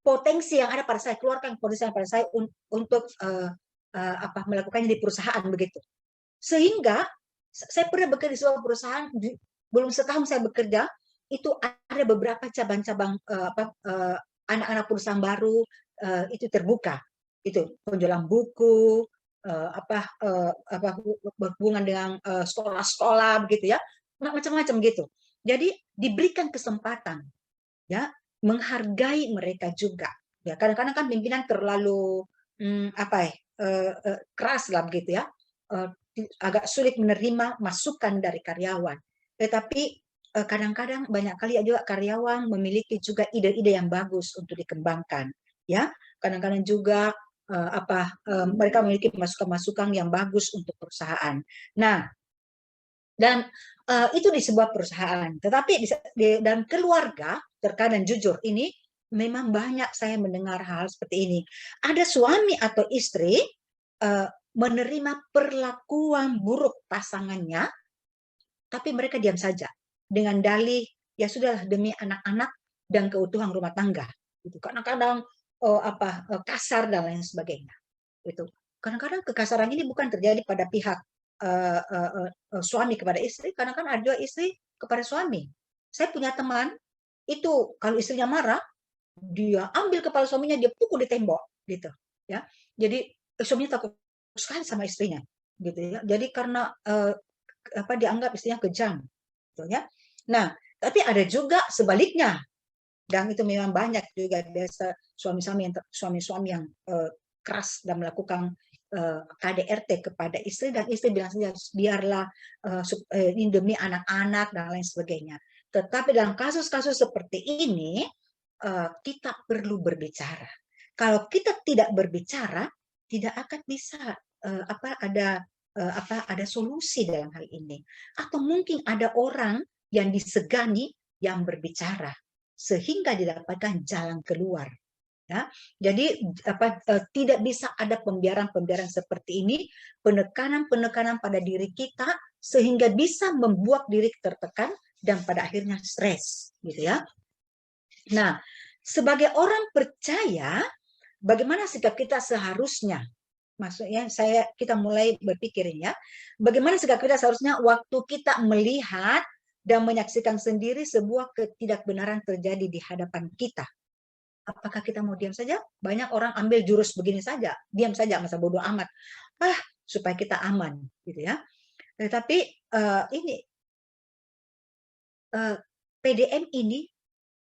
potensi yang ada pada saya, keluarkan potensi yang pada saya untuk melakukannya di perusahaan begitu. Sehingga saya pernah bekerja di sebuah perusahaan, belum setahun saya bekerja, itu ada beberapa cabang-cabang anak-anak perusahaan baru itu terbuka, itu penjualan buku, berhubungan dengan sekolah-sekolah begitu ya, macam-macam gitu. Jadi diberikan kesempatan, ya, menghargai mereka juga. Ya, kadang-kadang kan pimpinan terlalu keras lah begitu ya, agak sulit menerima masukan dari karyawan. Tetapi kadang-kadang banyak kali juga karyawan memiliki juga ide-ide yang bagus untuk dikembangkan, ya. Kadang-kadang juga mereka memiliki masukan-masukan yang bagus untuk perusahaan. Nah, dan itu di sebuah perusahaan. Tetapi dalam keluarga, terkadang jujur ini memang banyak saya mendengar hal seperti ini. Ada suami atau istri menerima perlakuan buruk pasangannya, tapi mereka diam saja dengan dalih ya sudahlah demi anak-anak dan keutuhan rumah tangga. Itu kadang-kadang kasar dan lain sebagainya. Itu kadang-kadang kekasaran ini bukan terjadi pada pihak suami kepada istri, kadang-kadang ada juga istri kepada suami. Saya punya teman itu kalau istrinya marah, dia ambil kepala suaminya, dia pukul di tembok, gitu. Ya, jadi suaminya takut sekali sama istrinya, gitu ya. Jadi karena dianggap istrinya kejam, gitu ya. Nah, Tapi ada juga sebaliknya, dan itu memang banyak juga biasa suami-suami yang keras dan melakukan KDRT kepada istri, dan istri bilang saja biarlah ini demi anak-anak dan lain sebagainya. Tetapi dalam kasus-kasus seperti ini kita perlu berbicara. Kalau kita tidak berbicara, tidak akan bisa ada solusi dalam hal ini. Atau mungkin ada orang yang disegani yang berbicara sehingga didapatkan jalan keluar. Ya, jadi tidak bisa ada pembiaran-pembiaran seperti ini, penekanan-penekanan pada diri kita sehingga bisa membuat diri tertekan dan pada akhirnya stres, gitu ya. Nah, sebagai orang percaya, bagaimana sikap kita seharusnya? Maksudnya kita mulai berpikirnya, bagaimana sikap kita seharusnya waktu kita melihat dan menyaksikan sendiri sebuah ketidakbenaran terjadi di hadapan kita. Apakah kita mau diam saja? Banyak orang ambil jurus begini saja, diam saja, masa bodoh amat. Supaya kita aman, gitu ya. Tetapi PDM ini,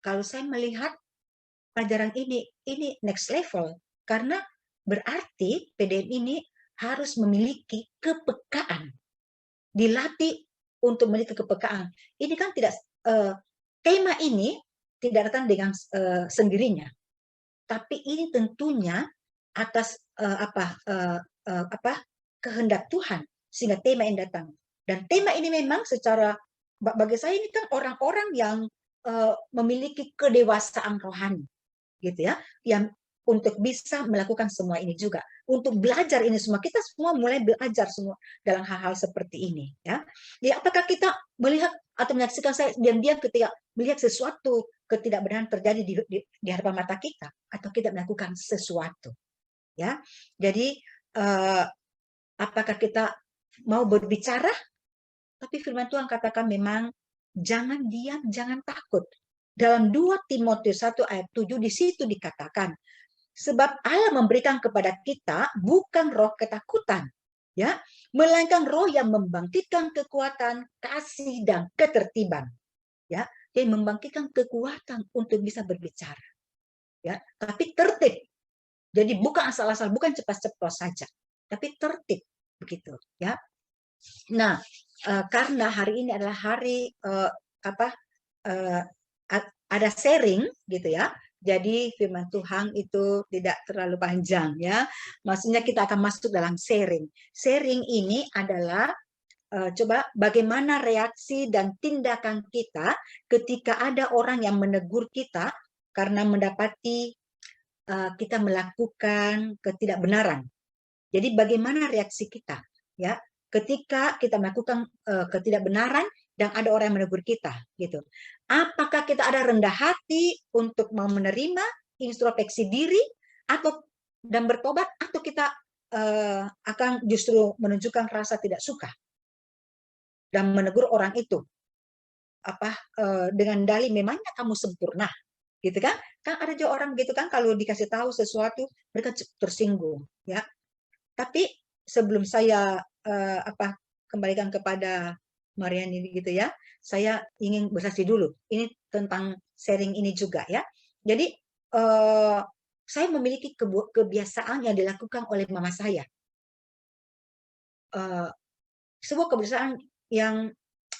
kalau saya melihat pelajaran ini next level, karena berarti PDM ini harus memiliki kepekaan, dilatih untuk memiliki kepekaan. Ini kan tidak tema ini tidak datang dengan sendirinya, tapi ini tentunya atas kehendak Tuhan sehingga tema ini datang. Dan tema ini memang secara bagi saya ini kan orang-orang yang memiliki kedewasaan rohani, gitu ya, yang untuk bisa melakukan semua ini juga, untuk belajar ini semua. Kita semua mulai belajar semua dalam hal-hal seperti ini, ya. Jadi apakah kita melihat atau menyaksikan saya diam-diam ketika melihat sesuatu ketidakbenaran terjadi di hadapan mata kita, atau kita melakukan sesuatu, ya. Jadi apakah kita mau berbicara? Tapi firman Tuhan katakan memang jangan diam, jangan takut. Dalam 2 Timotius 1 ayat 7 di situ dikatakan, sebab Allah memberikan kepada kita bukan roh ketakutan, ya, melainkan roh yang membangkitkan kekuatan, kasih dan ketertiban, ya. Jadi membangkitkan kekuatan untuk bisa berbicara, ya, tapi tertib. Jadi bukan asal-asal, bukan cepat-cepat saja, tapi tertib begitu, ya. Nah, karena hari ini adalah hari ada sharing, gitu ya. Jadi firman Tuhan itu tidak terlalu panjang, ya. Maksudnya kita akan masuk dalam sharing. Sharing ini adalah coba bagaimana reaksi dan tindakan kita ketika ada orang yang menegur kita karena mendapati kita melakukan ketidakbenaran. Jadi bagaimana reaksi kita, ya, ketika kita melakukan ketidakbenaran dan ada orang yang menegur kita, gitu. Apakah kita ada rendah hati untuk mau menerima, introspeksi diri, dan bertobat, atau kita akan justru menunjukkan rasa tidak suka dan menegur orang itu dengan dalih memangnya kamu sempurna, gitu kan? Kan ada juga orang gitu kan, kalau dikasih tahu sesuatu mereka tersinggung, ya. Tapi sebelum saya kembalikan kepada Mariani gitu ya, saya ingin bersaksi dulu. Ini tentang sharing ini juga, ya. Jadi saya memiliki kebiasaan yang dilakukan oleh mama saya. Sebuah kebiasaan yang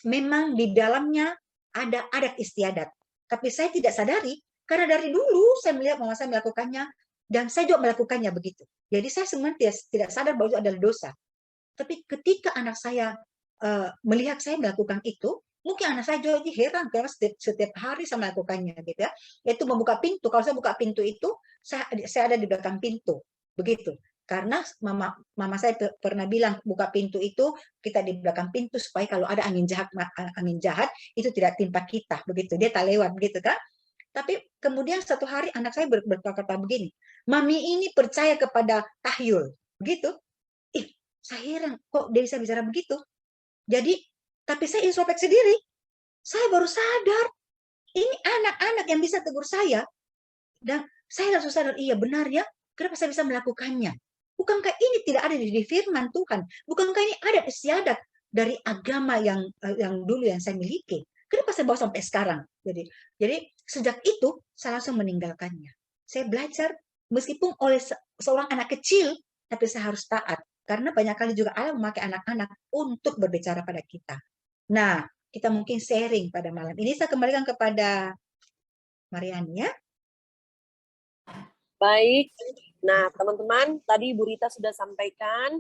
memang di dalamnya ada adat istiadat. Tapi saya tidak sadari, karena dari dulu saya melihat mama saya melakukannya, dan saya juga melakukannya begitu. Jadi saya sebenarnya tidak sadar bahwa itu adalah dosa. Tapi ketika anak saya melihat saya melakukan itu, mungkin anak saya juga heran karena setiap hari saya melakukannya, gitu ya. Yaitu membuka pintu. Kalau saya buka pintu itu, saya ada di belakang pintu, begitu. Karena mama saya pernah bilang buka pintu itu kita di belakang pintu supaya kalau ada angin jahat itu tidak timpa kita, begitu. Dia tak lewat, begitu kan? Tapi kemudian satu hari anak saya berkata begini, mami ini percaya kepada tahyul, begitu. Saya heran, kok dia bisa bicara begitu? Jadi, tapi saya introspeksi diri. Saya baru sadar, ini anak-anak yang bisa tegur saya. Dan saya langsung sadar, iya benar ya, kenapa saya bisa melakukannya? Bukankah ini tidak ada di firman Tuhan? Bukankah ini ada istiadat dari agama yang dulu yang saya miliki? Kenapa saya bawa sampai sekarang? Jadi sejak itu saya langsung meninggalkannya. Saya belajar meskipun oleh seorang anak kecil, tapi saya harus taat. Karena banyak kali juga Allah memakai anak-anak untuk berbicara pada kita. Nah, kita mungkin sharing pada malam ini. Saya kembalikan kepada Mariani ya. Baik. Nah, teman-teman, tadi Bu Rita sudah sampaikan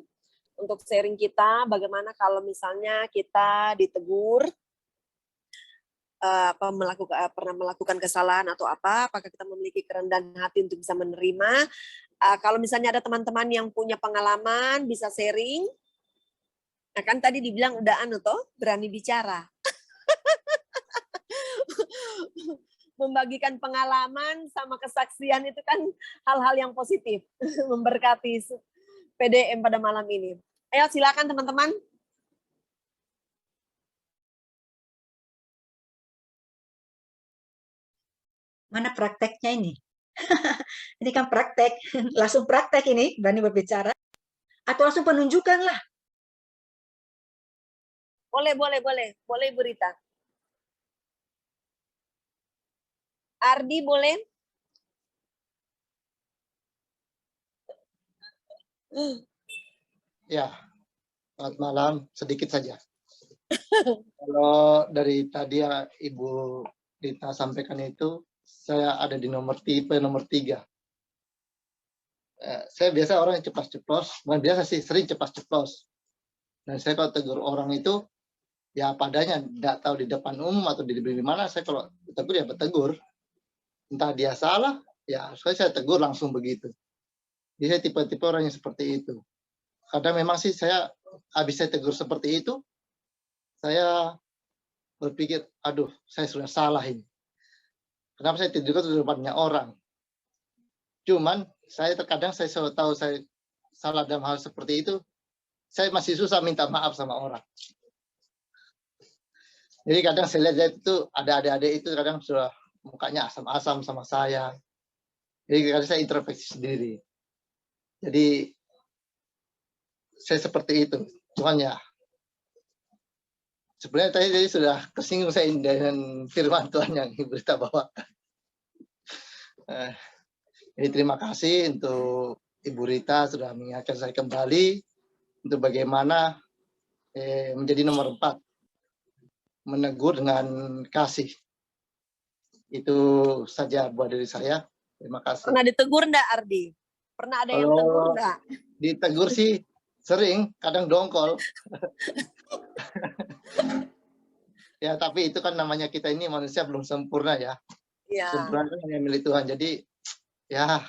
untuk sharing kita bagaimana kalau misalnya kita ditegur pernah melakukan kesalahan atau apakah kita memiliki kerendahan hati untuk bisa menerima. Kalau misalnya ada teman-teman yang punya pengalaman bisa sharing. Nah, kan tadi dibilang udah berani bicara. Membagikan pengalaman sama kesaksian itu kan hal-hal yang positif, memberkati PDM pada malam ini. Ayo silakan teman-teman. Mana prakteknya ini? Ini kan praktek, langsung praktek ini, berani berbicara. Atau langsung penunjukan lah. Boleh Bu Rita. Ardi boleh? Ya, selamat malam. Sedikit saja. Kalau dari tadi yang Ibu Rita sampaikan itu, saya ada di tipe nomor 3. Saya biasa orang yang ceplas-ceplos, bukan biasa sih, sering ceplas-ceplos. Dan saya kalau tegur orang itu, ya padanya, tidak tahu di depan umum atau di mana, saya kalau tegur ya bertegur. Entah dia salah, ya saya tegur langsung begitu. Jadi saya tipe-tipe orang yang seperti itu. Kadang memang sih saya, habis saya tegur seperti itu, saya berpikir, aduh, saya sudah salah ini. Kenapa saya tegur di depannya orang? Cuman, saya terkadang saya selalu tahu saya salah dalam hal seperti itu, saya masih susah minta maaf sama orang. Jadi kadang saya lihat itu, ada adik-adik itu kadang sudah mukanya asam-asam sama saya. Jadi kadang saya introspeksi sendiri. Jadi, saya seperti itu. Cuman ya, sebenarnya tadi sudah kesinggung saya dengan firman Tuhan yang Ibu Rita bawakan. Jadi terima kasih untuk Ibu Rita sudah mengingatkan saya kembali untuk bagaimana menjadi nomor 4. Menegur dengan kasih. Itu saja buat diri saya. Terima kasih. Pernah ditegur enggak, Ardi? Pernah ada yang tegur enggak? Ditegur sih sering, kadang dongkol. Ya, tapi itu kan namanya kita ini manusia belum sempurna ya. Iya. Sempurna kan hanya milik Tuhan. Jadi ya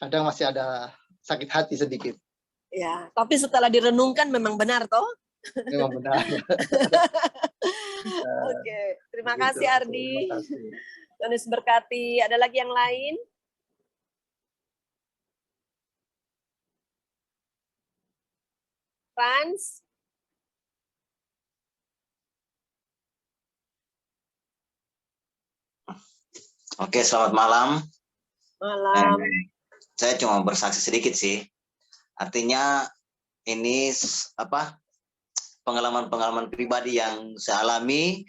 kadang masih ada sakit hati sedikit. Ya, tapi setelah direnungkan memang benar toh? Memang benar. Oke, terima Begitu. kasih Ardi. Terima kasih. Tuhan Yesus berkati. Ada lagi yang lain? Frans? Oke, selamat malam. Malam. Saya cuma bersaksi sedikit sih. Artinya ini pengalaman-pengalaman pribadi yang saya alami,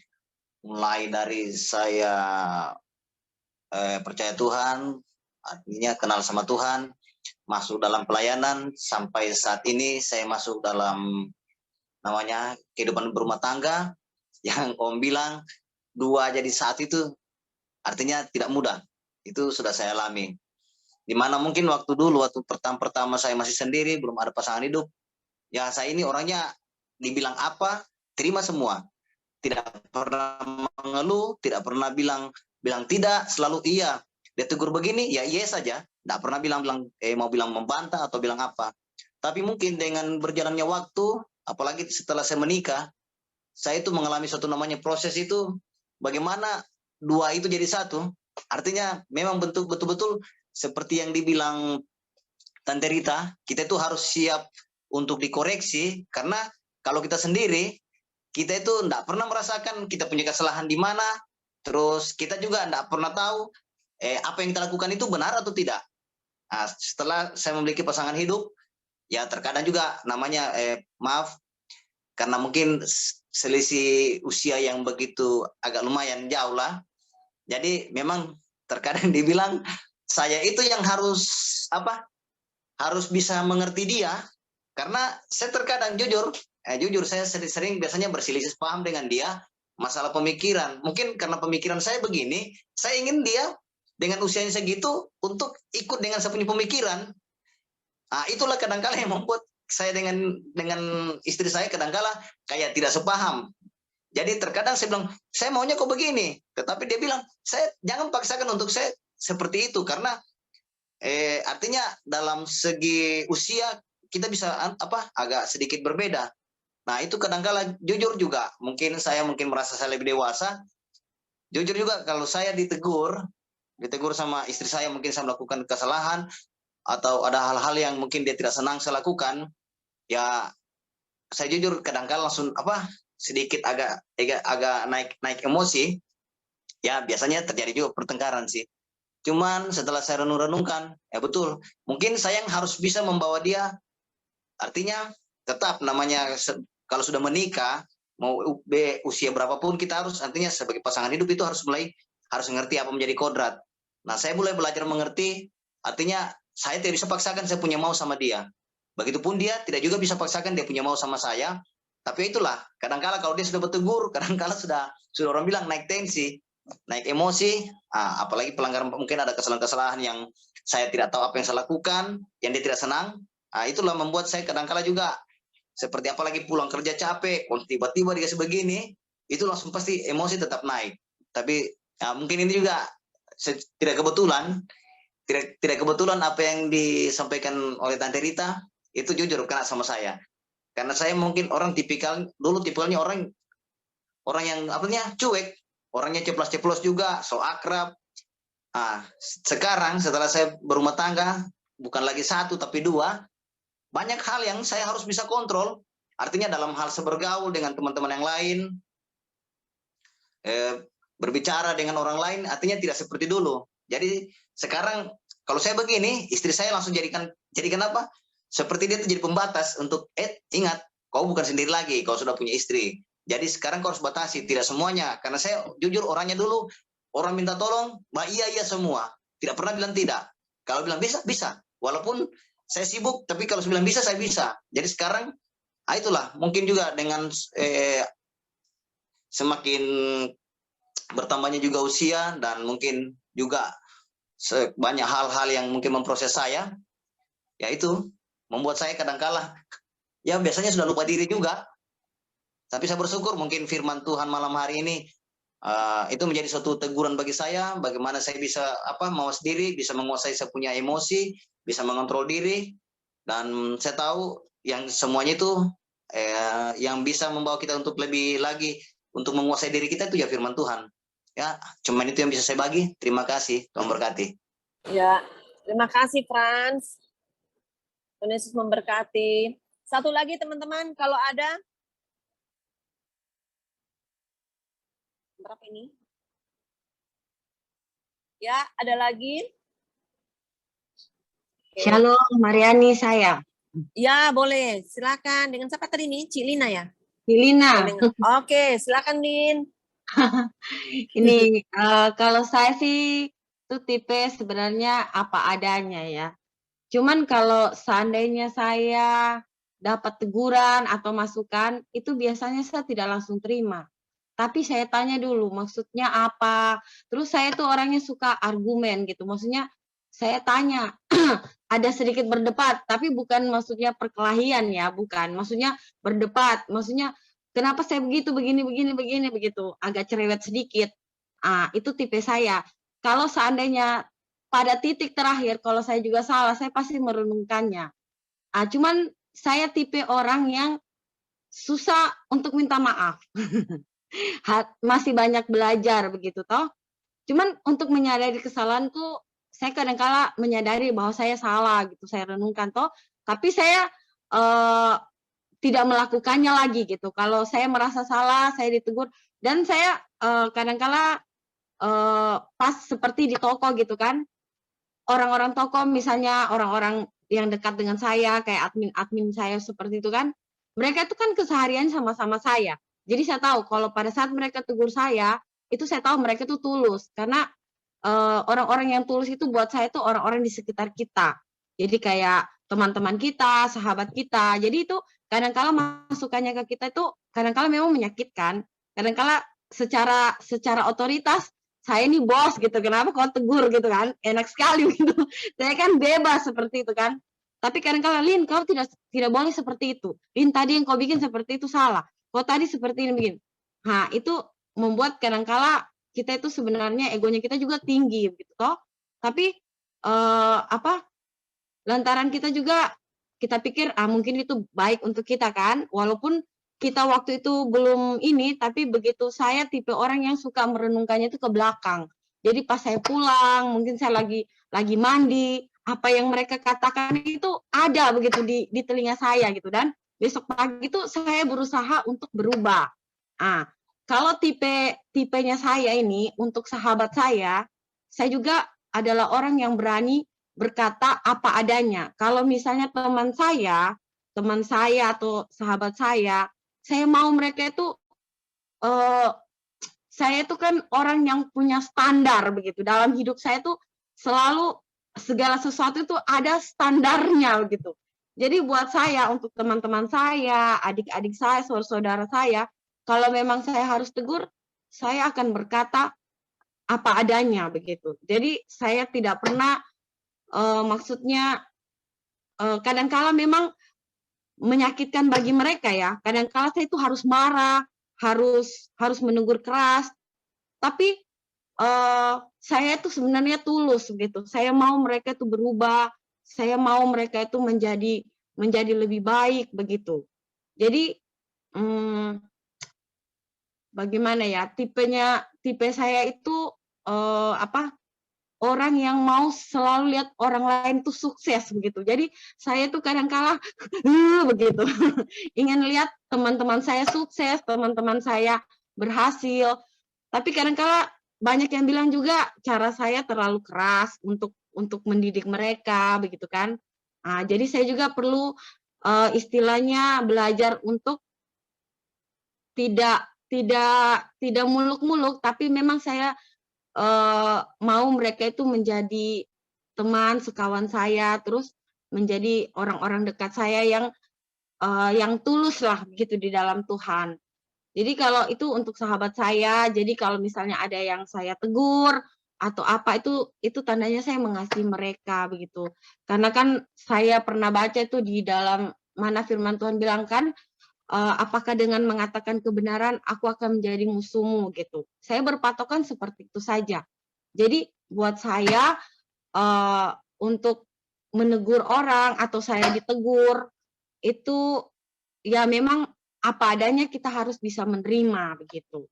mulai dari saya percaya Tuhan, artinya kenal sama Tuhan, masuk dalam pelayanan, sampai saat ini saya masuk dalam namanya kehidupan berumah tangga, yang Om bilang 2 jadi 1 itu artinya tidak mudah. Itu sudah saya alami. Dimana mungkin waktu pertama saya masih sendiri, belum ada pasangan hidup, ya saya ini orangnya dibilang apa, terima semua. Tidak pernah mengeluh, tidak pernah bilang tidak, selalu iya. Dia tegur begini, ya iya saja. Tidak pernah mau bilang membantah atau bilang apa. Tapi mungkin dengan berjalannya waktu, apalagi setelah saya menikah, saya itu mengalami suatu namanya proses itu, bagaimana 2 itu jadi 1. Artinya memang betul-betul seperti yang dibilang Tante Rita, kita itu harus siap untuk dikoreksi, karena kalau kita sendiri, kita itu tidak pernah merasakan kita punya kesalahan di mana, terus kita juga tidak pernah tahu apa yang kita lakukan itu benar atau tidak. Nah, setelah saya memiliki pasangan hidup, ya terkadang juga namanya maaf, karena mungkin selisih usia yang begitu agak lumayan jauh lah. Jadi memang terkadang dibilang saya itu yang harus harus bisa mengerti dia, karena saya terkadang jujur saya sering biasanya berselisih paham dengan dia masalah pemikiran. Mungkin karena pemikiran saya begini, saya ingin dia dengan usianya segitu untuk ikut dengan saya punya pemikiran. Nah, itulah kadang-kala yang membuat saya dengan istri saya kadang-kala kayak tidak sepaham. Jadi terkadang saya bilang, saya maunya kok begini. Tetapi dia bilang, saya jangan paksakan untuk saya seperti itu. Karena artinya dalam segi usia kita bisa agak sedikit berbeda. Nah itu kadang-kala jujur juga. Mungkin merasa saya lebih dewasa. Jujur juga kalau saya ditegur sama istri saya, mungkin saya melakukan kesalahan, atau ada hal-hal yang mungkin dia tidak senang saya lakukan, ya saya jujur kadang-kala langsung sedikit agak naik emosi. Ya biasanya terjadi juga pertengkaran sih. Cuman setelah saya renung-renungkan, ya betul, mungkin saya yang harus bisa membawa dia, artinya tetap namanya kalau sudah menikah, mau usia berapapun kita harus, artinya sebagai pasangan hidup itu harus mengerti apa menjadi kodrat. Nah saya mulai belajar mengerti, artinya saya tidak bisa paksakan saya punya mau sama dia. Begitupun dia tidak juga bisa paksakan dia punya mau sama saya. Tapi itulah, kadang-kala kalau dia sudah bertegur, kadang-kala sudah orang bilang naik tensi, naik emosi, apalagi pelanggaran, mungkin ada kesalahan-kesalahan yang saya tidak tahu apa yang saya lakukan, yang dia tidak senang. Itulah membuat saya kadang-kala juga seperti apalagi pulang kerja capek, kalau tiba-tiba dikasih begini, itu langsung pasti emosi tetap naik. Tapi mungkin ini juga tidak kebetulan apa yang disampaikan oleh Tante Rita itu jujur kena sama saya. Karena saya mungkin tipikalnya orang yang cuek, orangnya ceplos-ceplos juga, so akrab. Sekarang setelah saya berumah tangga, bukan lagi satu tapi dua, banyak hal yang saya harus bisa kontrol. Artinya dalam hal sebergaul dengan teman-teman yang lain, berbicara dengan orang lain, artinya tidak seperti dulu. Jadi sekarang kalau saya begini, istri saya langsung jadikan apa? Seperti dia itu jadi pembatas untuk ingat, kau bukan sendiri lagi, kau sudah punya istri. Jadi sekarang kau harus batasi, tidak semuanya. Karena saya jujur orangnya dulu, orang minta tolong, iya semua. Tidak pernah bilang tidak. Kalau bilang bisa. Walaupun saya sibuk, tapi kalau bilang bisa, saya bisa. Jadi sekarang, itulah mungkin juga dengan semakin bertambahnya juga usia, dan mungkin juga banyak hal-hal yang mungkin memproses saya, ya itu membuat saya kadang-kala ya biasanya sudah lupa diri juga. Tapi saya bersyukur mungkin firman Tuhan malam hari ini itu menjadi suatu teguran bagi saya, bagaimana saya bisa mawas diri, bisa menguasai saya punya emosi, bisa mengontrol diri. Dan saya tahu yang semuanya itu yang bisa membawa kita untuk lebih lagi untuk menguasai diri kita itu ya firman Tuhan. Ya, cuman itu yang bisa saya bagi. Terima kasih, Tuhan berkati. Ya, terima kasih Frans. Tuhan Yesus memberkati. Satu lagi teman-teman, kalau ada berapa ini? Ya, ada lagi? Shalom, Mariani saya. Ya, boleh. Silakan. Dengan siapa tadi nih? Cik Lina ya? Cik Lina. Oke, silakan Lin. Ini kalau saya sih itu tipe sebenarnya apa adanya ya. Cuman kalau seandainya saya dapat teguran atau masukan, itu biasanya saya tidak langsung terima. Tapi saya tanya dulu maksudnya apa. Terus saya tuh orangnya suka argumen gitu. Maksudnya saya tanya, ada sedikit berdebat, tapi bukan maksudnya perkelahian ya, bukan. Maksudnya berdebat, maksudnya kenapa saya begitu, begini, begitu. Agak cerewet sedikit. Itu tipe saya. Kalau seandainya pada titik terakhir, kalau saya juga salah, saya pasti merenungkannya. Cuman saya tipe orang yang susah untuk minta maaf. Masih banyak belajar begitu toh. Cuman untuk menyadari kesalahan tuh, saya kadang-kala menyadari bahwa saya salah gitu, saya renungkan toh. Tapi saya tidak melakukannya lagi gitu. Kalau saya merasa salah, saya ditegur, dan saya kadang-kala pas seperti di toko gitu kan, orang-orang toko misalnya orang-orang yang dekat dengan saya kayak admin saya seperti itu kan, mereka itu kan keseharian sama-sama saya. Jadi saya tahu kalau pada saat mereka tegur saya, itu saya tahu mereka itu tulus. Karena orang-orang yang tulus itu buat saya itu orang-orang di sekitar kita. Jadi kayak teman-teman kita, sahabat kita. Jadi itu kadang-kala masukannya ke kita itu kadang-kala memang menyakitkan. Kadang-kala secara otoritas saya ini bos gitu, kenapa kau tegur gitu kan, enak sekali gitu. Saya kan bebas seperti itu kan. Tapi kadang-kala, Lin, kau tidak boleh seperti itu. Lin, tadi yang kau bikin seperti itu salah. Kau tadi seperti ini bikin. Nah, itu membuat kadang-kala kita itu sebenarnya egonya kita juga tinggi gitu toh. Tapi lantaran kita juga kita pikir mungkin itu baik untuk kita kan, walaupun kita waktu itu belum ini, tapi begitu saya tipe orang yang suka merenungkannya itu ke belakang. Jadi pas saya pulang, mungkin saya lagi mandi, apa yang mereka katakan itu ada begitu di telinga saya gitu, dan besok pagi itu saya berusaha untuk berubah. Kalau tipenya saya ini untuk sahabat saya juga adalah orang yang berani berkata apa adanya. Kalau misalnya teman saya atau sahabat saya mau mereka itu saya itu kan orang yang punya standar begitu. Dalam hidup saya tuh selalu segala sesuatu itu ada standarnya begitu. Jadi buat saya, untuk teman-teman saya, adik-adik saya, saudara-saudara saya, kalau memang saya harus tegur, saya akan berkata apa adanya begitu. Jadi saya tidak pernah maksudnya kadang-kala memang menyakitkan bagi mereka ya. Kadang-kala saya itu harus marah, harus menegur keras. Tapi saya itu sebenarnya tulus gitu. Saya mau mereka itu berubah, saya mau mereka itu menjadi lebih baik begitu. Jadi bagaimana ya, tipe saya itu orang yang mau selalu lihat orang lain tuh sukses begitu. Jadi saya tuh kadang-kala begitu. Ingin lihat teman-teman saya sukses, teman-teman saya berhasil. Tapi kadang-kala banyak yang bilang juga cara saya terlalu keras untuk mendidik mereka begitu kan. Jadi saya juga perlu istilahnya belajar untuk tidak muluk-muluk, tapi memang saya mau mereka itu menjadi teman sekawan saya, terus menjadi orang-orang dekat saya yang tulus lah begitu di dalam Tuhan. Jadi kalau itu untuk sahabat saya, jadi kalau misalnya ada yang saya tegur atau apa, itu tandanya saya mengasihi mereka begitu. Karena kan saya pernah baca itu di dalam mana firman Tuhan bilang kan, apakah dengan mengatakan kebenaran aku akan menjadi musuhmu gitu. Saya berpatokan seperti itu saja. Jadi buat saya untuk menegur orang atau saya ditegur itu ya memang apa adanya, kita harus bisa menerima begitu.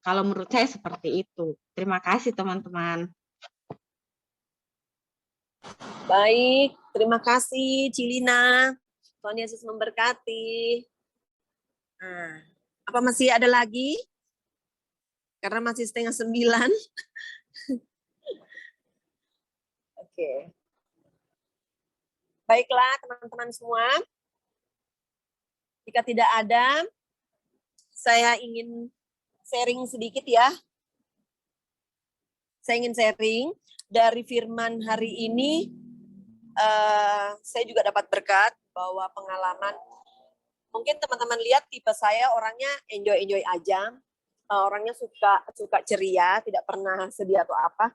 Kalau menurut saya seperti itu. Terima kasih teman-teman. Baik, terima kasih Cilina. Tuhan Yesus memberkati. Apa masih ada lagi? Karena masih 8:30. Oke. Baiklah teman-teman semua. Jika tidak ada, saya ingin sharing sedikit ya. Saya ingin sharing dari firman hari ini. Saya juga dapat berkat bahwa pengalaman. Mungkin teman-teman lihat tipe saya orangnya enjoy aja. Orangnya suka ceria, tidak pernah sedih atau apa.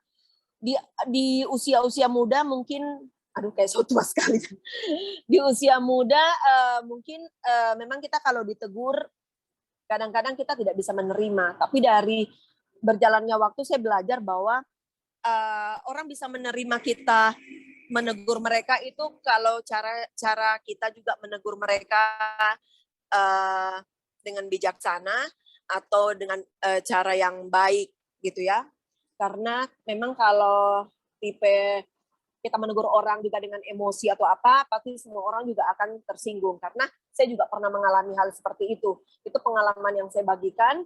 Di usia-usia muda mungkin, aduh kayak so tua sekali. Di usia muda mungkin memang kita kalau ditegur kadang-kadang kita tidak bisa menerima. Tapi dari berjalannya waktu saya belajar bahwa orang bisa menerima kita menegur mereka itu kalau cara kita juga menegur mereka dengan bijaksana atau dengan cara yang baik gitu ya. Karena memang kalau tipe kita menegur orang juga dengan emosi atau apa, pasti semua orang juga akan tersinggung. Karena saya juga pernah mengalami hal seperti itu. Itu pengalaman yang saya bagikan.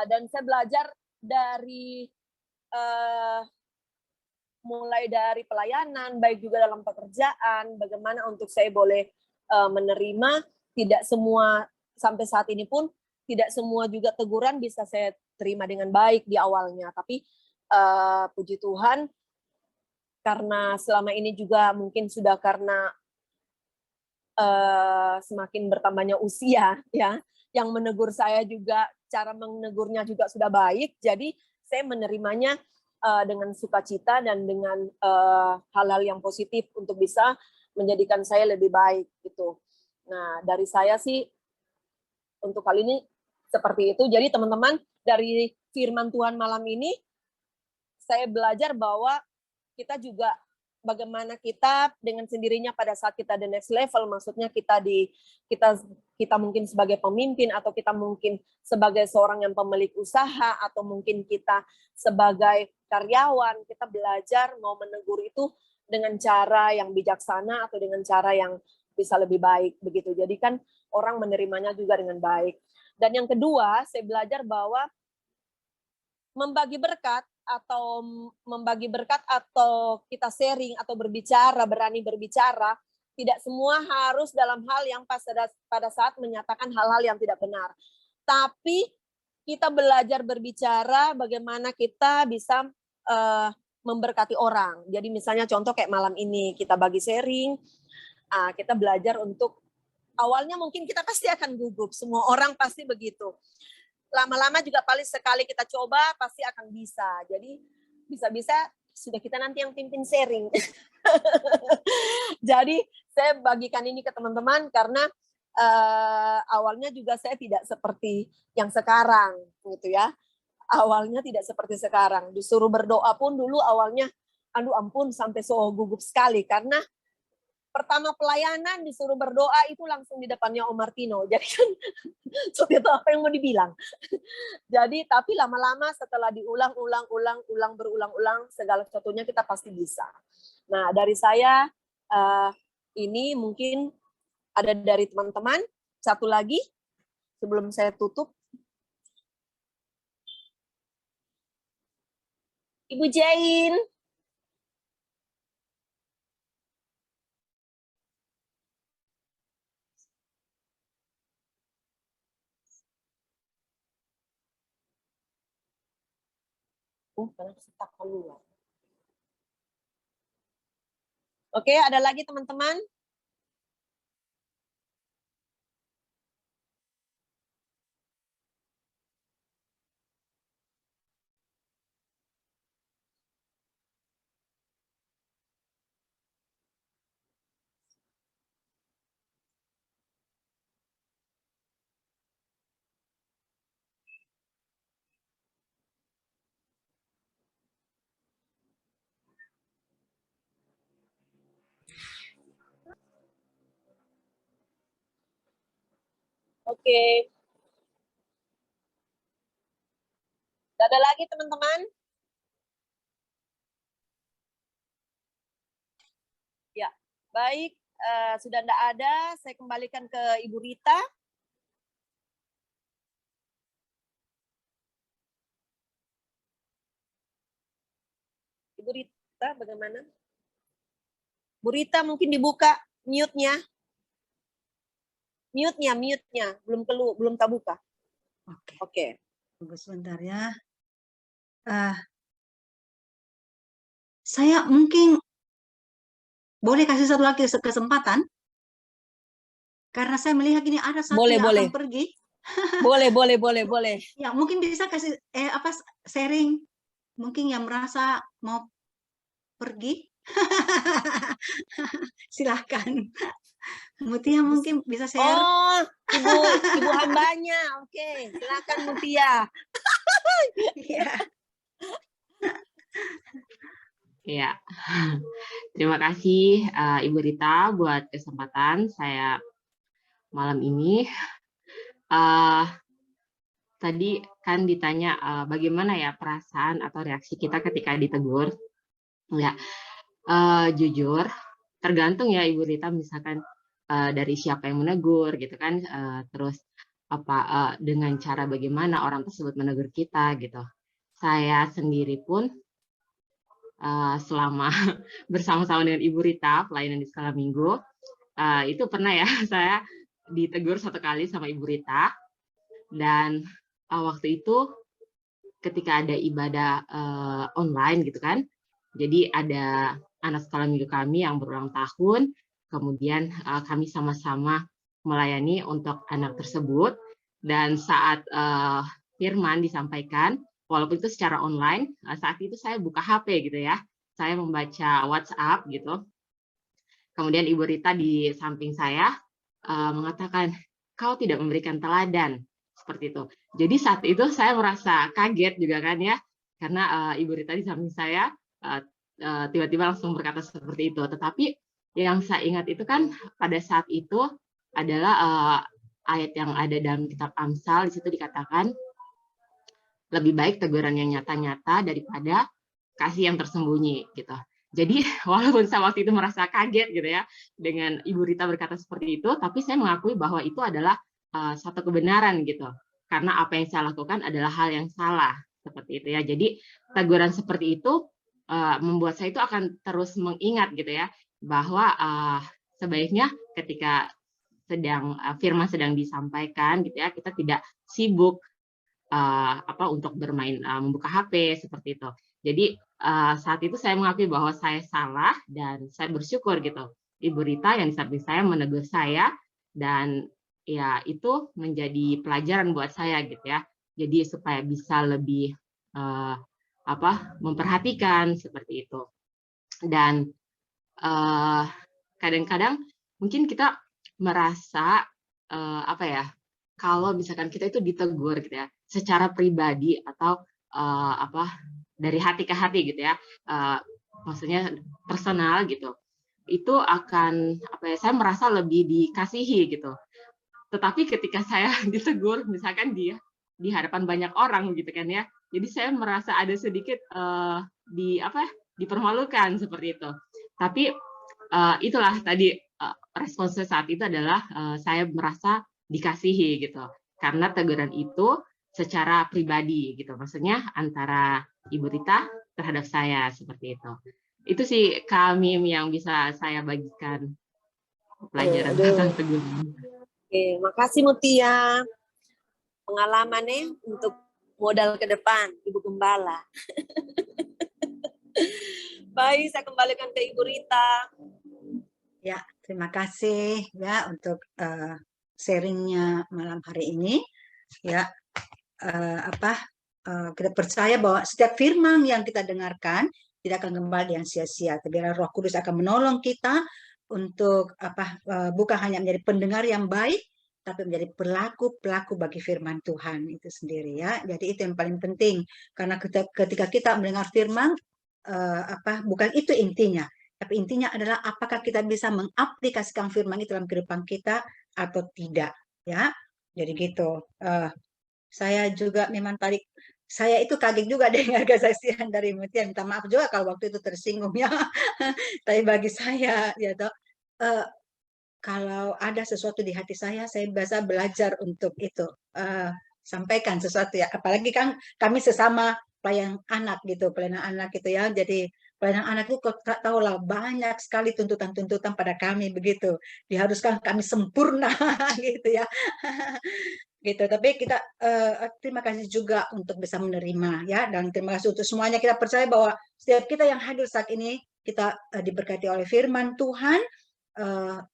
Dan saya belajar dari mulai dari pelayanan, baik juga dalam pekerjaan, bagaimana untuk saya boleh menerima. Tidak semua sampai saat ini pun tidak semua juga teguran bisa saya terima dengan baik di awalnya, tapi puji Tuhan karena selama ini juga mungkin sudah karena semakin bertambahnya usia ya, yang menegur saya juga cara menegurnya juga sudah baik, jadi saya menerimanya dengan sukacita dan dengan hal-hal yang positif untuk bisa menjadikan saya lebih baik gitu. Nah, dari saya sih untuk kali ini seperti itu. Jadi teman-teman, dari firman Tuhan malam ini saya belajar bahwa kita juga bagaimana kita dengan sendirinya pada saat kita the next level, maksudnya kita mungkin sebagai pemimpin atau kita mungkin sebagai seorang yang pemilik usaha atau mungkin kita sebagai karyawan, kita belajar mau menegur itu dengan cara yang bijaksana atau dengan cara yang bisa lebih baik begitu. Jadi kan orang menerimanya juga dengan baik. Dan yang kedua, saya belajar bahwa membagi berkat atau kita sharing atau berbicara, berani berbicara, tidak semua harus dalam hal yang pada saat menyatakan hal-hal yang tidak benar. Tapi kita belajar berbicara bagaimana kita bisa memberkati orang. Jadi misalnya contoh kayak malam ini kita bagi sharing, kita belajar untuk awalnya mungkin kita pasti akan gugup, semua orang pasti begitu. Lama-lama juga paling sekali kita coba pasti akan bisa. Jadi bisa-bisa sudah kita nanti yang pimpin sharing. Jadi saya bagikan ini ke teman-teman karena awalnya juga saya tidak seperti yang sekarang gitu ya. Awalnya tidak seperti sekarang. Disuruh berdoa pun dulu awalnya aduh ampun sampai so gugup sekali karena pertama pelayanan disuruh berdoa itu langsung di depannya Om Martino. Jadi kan seperti itu apa yang mau dibilang. Jadi tapi lama-lama setelah diulang berulang-ulang segala sesuatunya kita pasti bisa. Nah, dari saya ini mungkin ada dari teman-teman satu lagi sebelum saya tutup. Ibu Jane. Oke, ada lagi teman-teman? Oke. Ada lagi teman-teman? Ya, baik. Sudah tidak ada, saya kembalikan ke Ibu Rita. Ibu Rita bagaimana? Bu Rita mungkin dibuka mute-nya. Mute-nya. Belum terbuka. Oke. Tunggu sebentar ya. Saya mungkin boleh kasih satu lagi kesempatan? Karena saya melihat ini ada satu yang akan pergi. Boleh. Ya, mungkin bisa kasih sharing. Mungkin yang merasa mau pergi. Silahkan. Mutia mungkin bisa share. Oh, ibu hambanya. Oke, silakan Mutia. Ya, terima kasih Ibu Rita buat kesempatan saya malam ini. Tadi kan ditanya bagaimana ya perasaan atau reaksi kita ketika ditegur. Ya, jujur tergantung ya Ibu Rita, misalkan dari siapa yang menegur gitu kan, terus dengan cara bagaimana orang tersebut menegur kita gitu. Saya sendiri pun selama bersama-sama dengan Ibu Rita pelayanan di Skala Minggu itu pernah ya saya ditegur satu kali sama Ibu Rita. Dan waktu itu ketika ada ibadah online gitu kan, jadi ada anak sekolah minggu kami yang berulang tahun, kemudian kami sama-sama melayani untuk anak tersebut, dan saat firman disampaikan, walaupun itu secara online, saat itu saya buka HP gitu ya, saya membaca WhatsApp gitu, kemudian Ibu Rita di samping saya mengatakan, kau tidak memberikan teladan, seperti itu. Jadi saat itu saya merasa kaget juga kan ya, karena Ibu Rita di samping saya tiba-tiba langsung berkata seperti itu. Tetapi yang saya ingat itu kan pada saat itu adalah ayat yang ada dalam kitab Amsal, di situ dikatakan lebih baik teguran yang nyata-nyata daripada kasih yang tersembunyi gitu. Jadi walaupun saya waktu itu merasa kaget gitu ya dengan Ibu Rita berkata seperti itu, tapi saya mengakui bahwa itu adalah satu kebenaran gitu. Karena apa yang saya lakukan adalah hal yang salah seperti itu ya. Jadi teguran seperti itu membuat saya itu akan terus mengingat gitu ya, bahwa sebaiknya ketika firman sedang disampaikan gitu ya, kita tidak sibuk untuk bermain membuka HP seperti itu. Jadi saat itu saya mengakui bahwa saya salah dan saya bersyukur gitu. Ibu Rita yang di samping saya menegur saya, dan ya itu menjadi pelajaran buat saya gitu ya. Jadi supaya bisa lebih memperhatikan seperti itu. Dan kadang-kadang mungkin kita merasa kalau misalkan kita itu ditegur gitu ya secara pribadi atau dari hati ke hati gitu ya, maksudnya personal gitu, itu akan saya merasa lebih dikasihi gitu. Tetapi ketika saya ditegur misalkan di hadapan banyak orang gitu kan ya, jadi saya merasa ada sedikit dipermalukan seperti itu. Tapi itulah tadi responsnya saat itu adalah saya merasa dikasihi gitu, karena teguran itu secara pribadi gitu, maksudnya antara Ibu Rita terhadap saya seperti itu. Itu sih kami yang bisa saya bagikan pelajaran tentang teguran. Oke, makasih Mutia. Pengalamannya untuk modal ke depan, Ibu Gembala. Baik, saya kembalikan ke Ibu Rita. Ya, terima kasih ya untuk sharingnya malam hari ini. Ya, kita percaya bahwa setiap firman yang kita dengarkan tidak akan kembali yang sia-sia. Tapi Roh Kudus akan menolong kita untuk bukan hanya menjadi pendengar yang baik, tapi menjadi pelaku bagi firman Tuhan itu sendiri ya. Jadi itu yang paling penting, karena ketika kita mendengar firman, bukan itu intinya, tapi intinya adalah apakah kita bisa mengaplikasikan firman itu dalam kehidupan kita atau tidak ya. Jadi gitu. Saya juga memang tadi saya itu kaget juga dengar kesaksian dari Mutia. Minta maaf juga kalau waktu itu tersinggung ya. Tapi bagi saya ya toh, kalau ada sesuatu di hati saya biasa belajar untuk itu sampaikan sesuatu ya. Apalagi kan kami sesama pelayan anak gitu, pelayanan anak gitu ya. Jadi pelayanan anak itu tahu lah banyak sekali tuntutan-tuntutan pada kami begitu. Diharuskan kami sempurna gitu ya. Gitu. Tapi kita terima kasih juga untuk bisa menerima ya, dan terima kasih untuk semuanya. Kita percaya bahwa setiap kita yang hadir saat ini kita diberkati oleh firman Tuhan,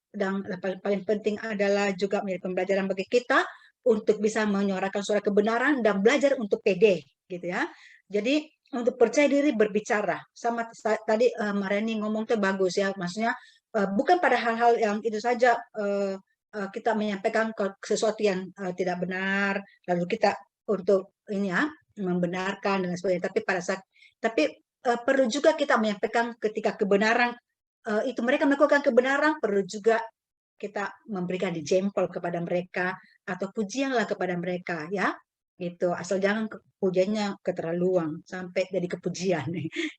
dan paling penting adalah juga menjadi pembelajaran bagi kita untuk bisa menyuarakan suara kebenaran dan belajar untuk pede gitu ya. Jadi untuk percaya diri berbicara, sama tadi Mareni ngomong tuh bagus ya, maksudnya bukan pada hal-hal yang itu saja kita menyampaikan sesuatu yang tidak benar, lalu kita untuk ini ya membenarkan dan sebagainya. Tapi perlu juga kita menyampaikan ketika kebenaran itu mereka melakukan kebenaran, perlu juga kita memberikan jempol kepada mereka atau pujianlah kepada mereka ya. Gitu, asal jangan pujiannya keterlaluan sampai jadi kepujian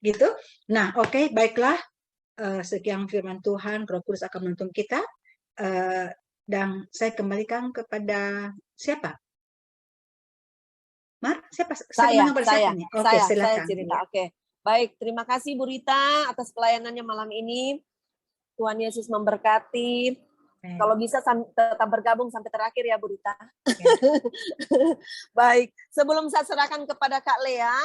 gitu. Nah, oke, baiklah, sekian firman Tuhan. Roh Kudus akan menuntun kita. Dan saya kembalikan kepada siapa? Mar, siapa? Saya. Oke, silakan. Saya cerita. Oke. Baik, terima kasih Bu Rita atas pelayanannya malam ini. Tuhan Yesus memberkati. Kalau bisa tetap bergabung sampai terakhir ya Bu Rita. Baik, sebelum saya serahkan kepada Kak Lea,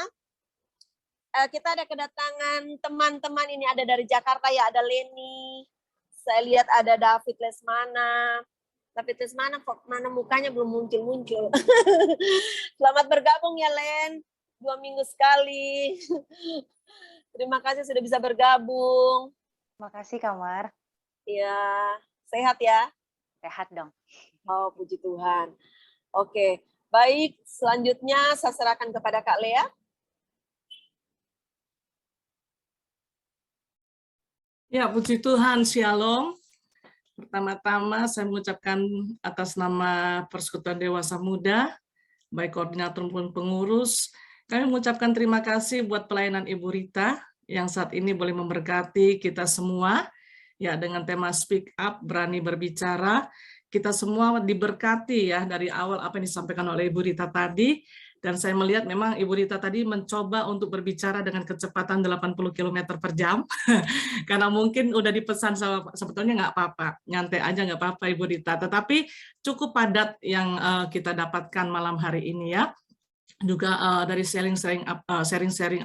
kita ada kedatangan teman-teman ini, ada dari Jakarta ya, ada Leni, saya lihat ada David Lesmana. David Lesmana mana mukanya belum muncul-muncul. Selamat bergabung ya Len, 2 minggu sekali. Terima kasih sudah bisa bergabung. Terima kasih Kamar. Iya, sehat ya? Sehat dong. Oh, puji Tuhan. Oke, baik. Selanjutnya saya serahkan kepada Kak Lea. Ya, puji Tuhan, Shalom. Pertama-tama saya mengucapkan atas nama Persekutuan Dewasa Muda, baik koordinator maupun pengurus, kami mengucapkan terima kasih buat pelayanan Ibu Rita yang saat ini boleh memberkati kita semua, ya dengan tema Speak Up, berani berbicara. Kita semua diberkati ya dari awal apa yang disampaikan oleh Ibu Rita tadi, dan saya melihat memang Ibu Rita tadi mencoba untuk berbicara dengan kecepatan 80 km per jam, karena mungkin udah dipesan sebetulnya nggak apa-apa, nyantai aja nggak apa-apa Ibu Rita, tetapi cukup padat yang kita dapatkan malam hari ini ya. Juga dari sharing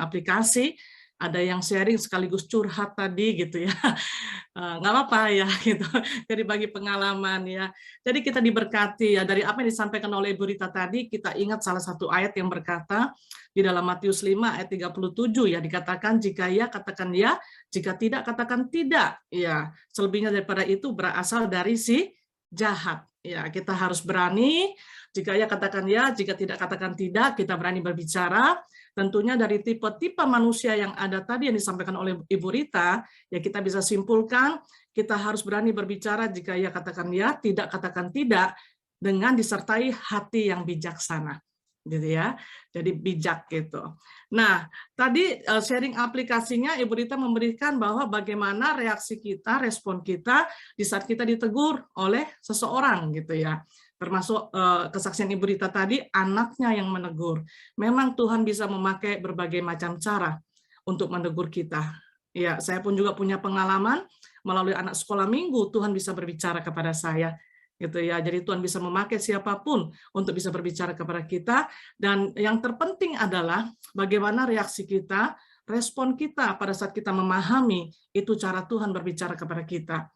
aplikasi, ada yang sharing sekaligus curhat tadi gitu ya, nggak apa-apa ya gitu, jadi bagi pengalaman ya. Jadi kita diberkati ya dari apa yang disampaikan oleh Ibu Rita tadi. Kita ingat salah satu ayat yang berkata di dalam Matius 5 ayat 37 ya, dikatakan jika ya katakan ya, jika tidak katakan tidak ya, selebihnya daripada itu berasal dari si jahat ya. Kita harus berani, jika ya katakan ya, jika tidak katakan tidak. Kita berani berbicara. Tentunya dari tipe-tipe manusia yang ada tadi yang disampaikan oleh Ibu Rita, ya kita bisa simpulkan, kita harus berani berbicara jika ya katakan ya, tidak katakan tidak, dengan disertai hati yang bijaksana. Gitu ya, jadi bijak gitu. Nah, tadi sharing aplikasinya Ibu Rita memberikan bahwa bagaimana reaksi kita, respon kita di saat kita ditegur oleh seseorang gitu ya. Termasuk kesaksian Ibu Rita tadi, anaknya yang menegur. Memang Tuhan bisa memakai berbagai macam cara untuk menegur kita. Ya, saya pun juga punya pengalaman melalui anak sekolah minggu, Tuhan bisa berbicara kepada saya. Gitu ya. Jadi Tuhan bisa memakai siapapun untuk bisa berbicara kepada kita. Dan yang terpenting adalah bagaimana reaksi kita, respon kita pada saat kita memahami itu cara Tuhan berbicara kepada kita.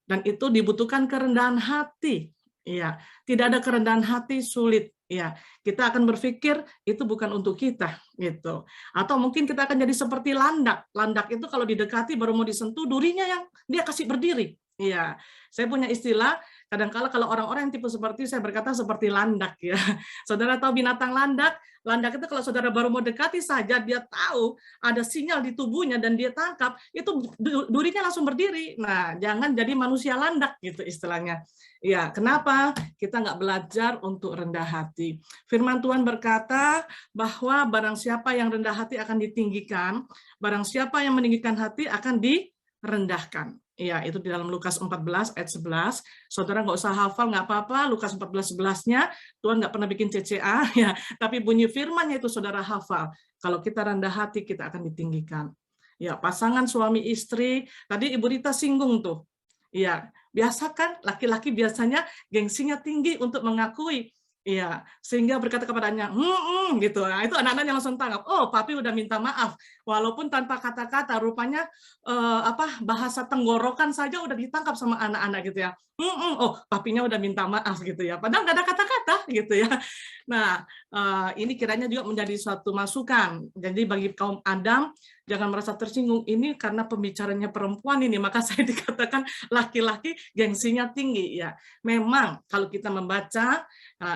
Dan itu dibutuhkan kerendahan hati. Iya, tidak ada kerendahan hati sulit. Ya, kita akan berpikir itu bukan untuk kita, gitu. Atau mungkin kita akan jadi seperti landak. Landak itu kalau didekati baru mau disentuh, durinya yang dia kasih berdiri. Iya, saya punya istilah. Kadang-kala kalau orang-orang yang tipe seperti saya berkata seperti landak ya. Saudara tahu binatang landak? Landak itu kalau saudara baru mau dekati saja, dia tahu ada sinyal di tubuhnya dan dia tangkap, itu durinya langsung berdiri. Nah, jangan jadi manusia landak gitu istilahnya. Ya, kenapa? Kita nggak belajar untuk rendah hati. Firman Tuhan berkata bahwa barang siapa yang rendah hati akan ditinggikan, barang siapa yang meninggikan hati akan direndahkan. Ya, itu di dalam Lukas 14 ayat 11. Saudara nggak usah hafal, nggak apa-apa. Lukas 14:11-nya, Tuhan nggak pernah bikin CCA, ya. Tapi bunyi firman-nya itu saudara hafal. Kalau kita rendah hati, kita akan ditinggikan. Ya, pasangan suami istri, tadi Ibu Rita singgung tuh. Ya, biasa kan laki-laki biasanya gengsinya tinggi untuk mengakui. Iya, sehingga berkata kepadanya, gitu. Nah, itu anak-anaknya langsung tangkap. Oh, papi udah minta maaf, walaupun tanpa kata-kata. Rupanya bahasa tenggorokan saja udah ditangkap sama anak-anak gitu ya. Oh, papinya udah minta maaf gitu ya. Padahal nggak ada kata-kata gitu ya. Nah, ini kiranya juga menjadi suatu masukan. Jadi bagi kaum Adam, jangan merasa tersinggung. Ini karena pembicaranya perempuan ini, maka saya dikatakan laki-laki gengsinya tinggi ya. Memang kalau kita membaca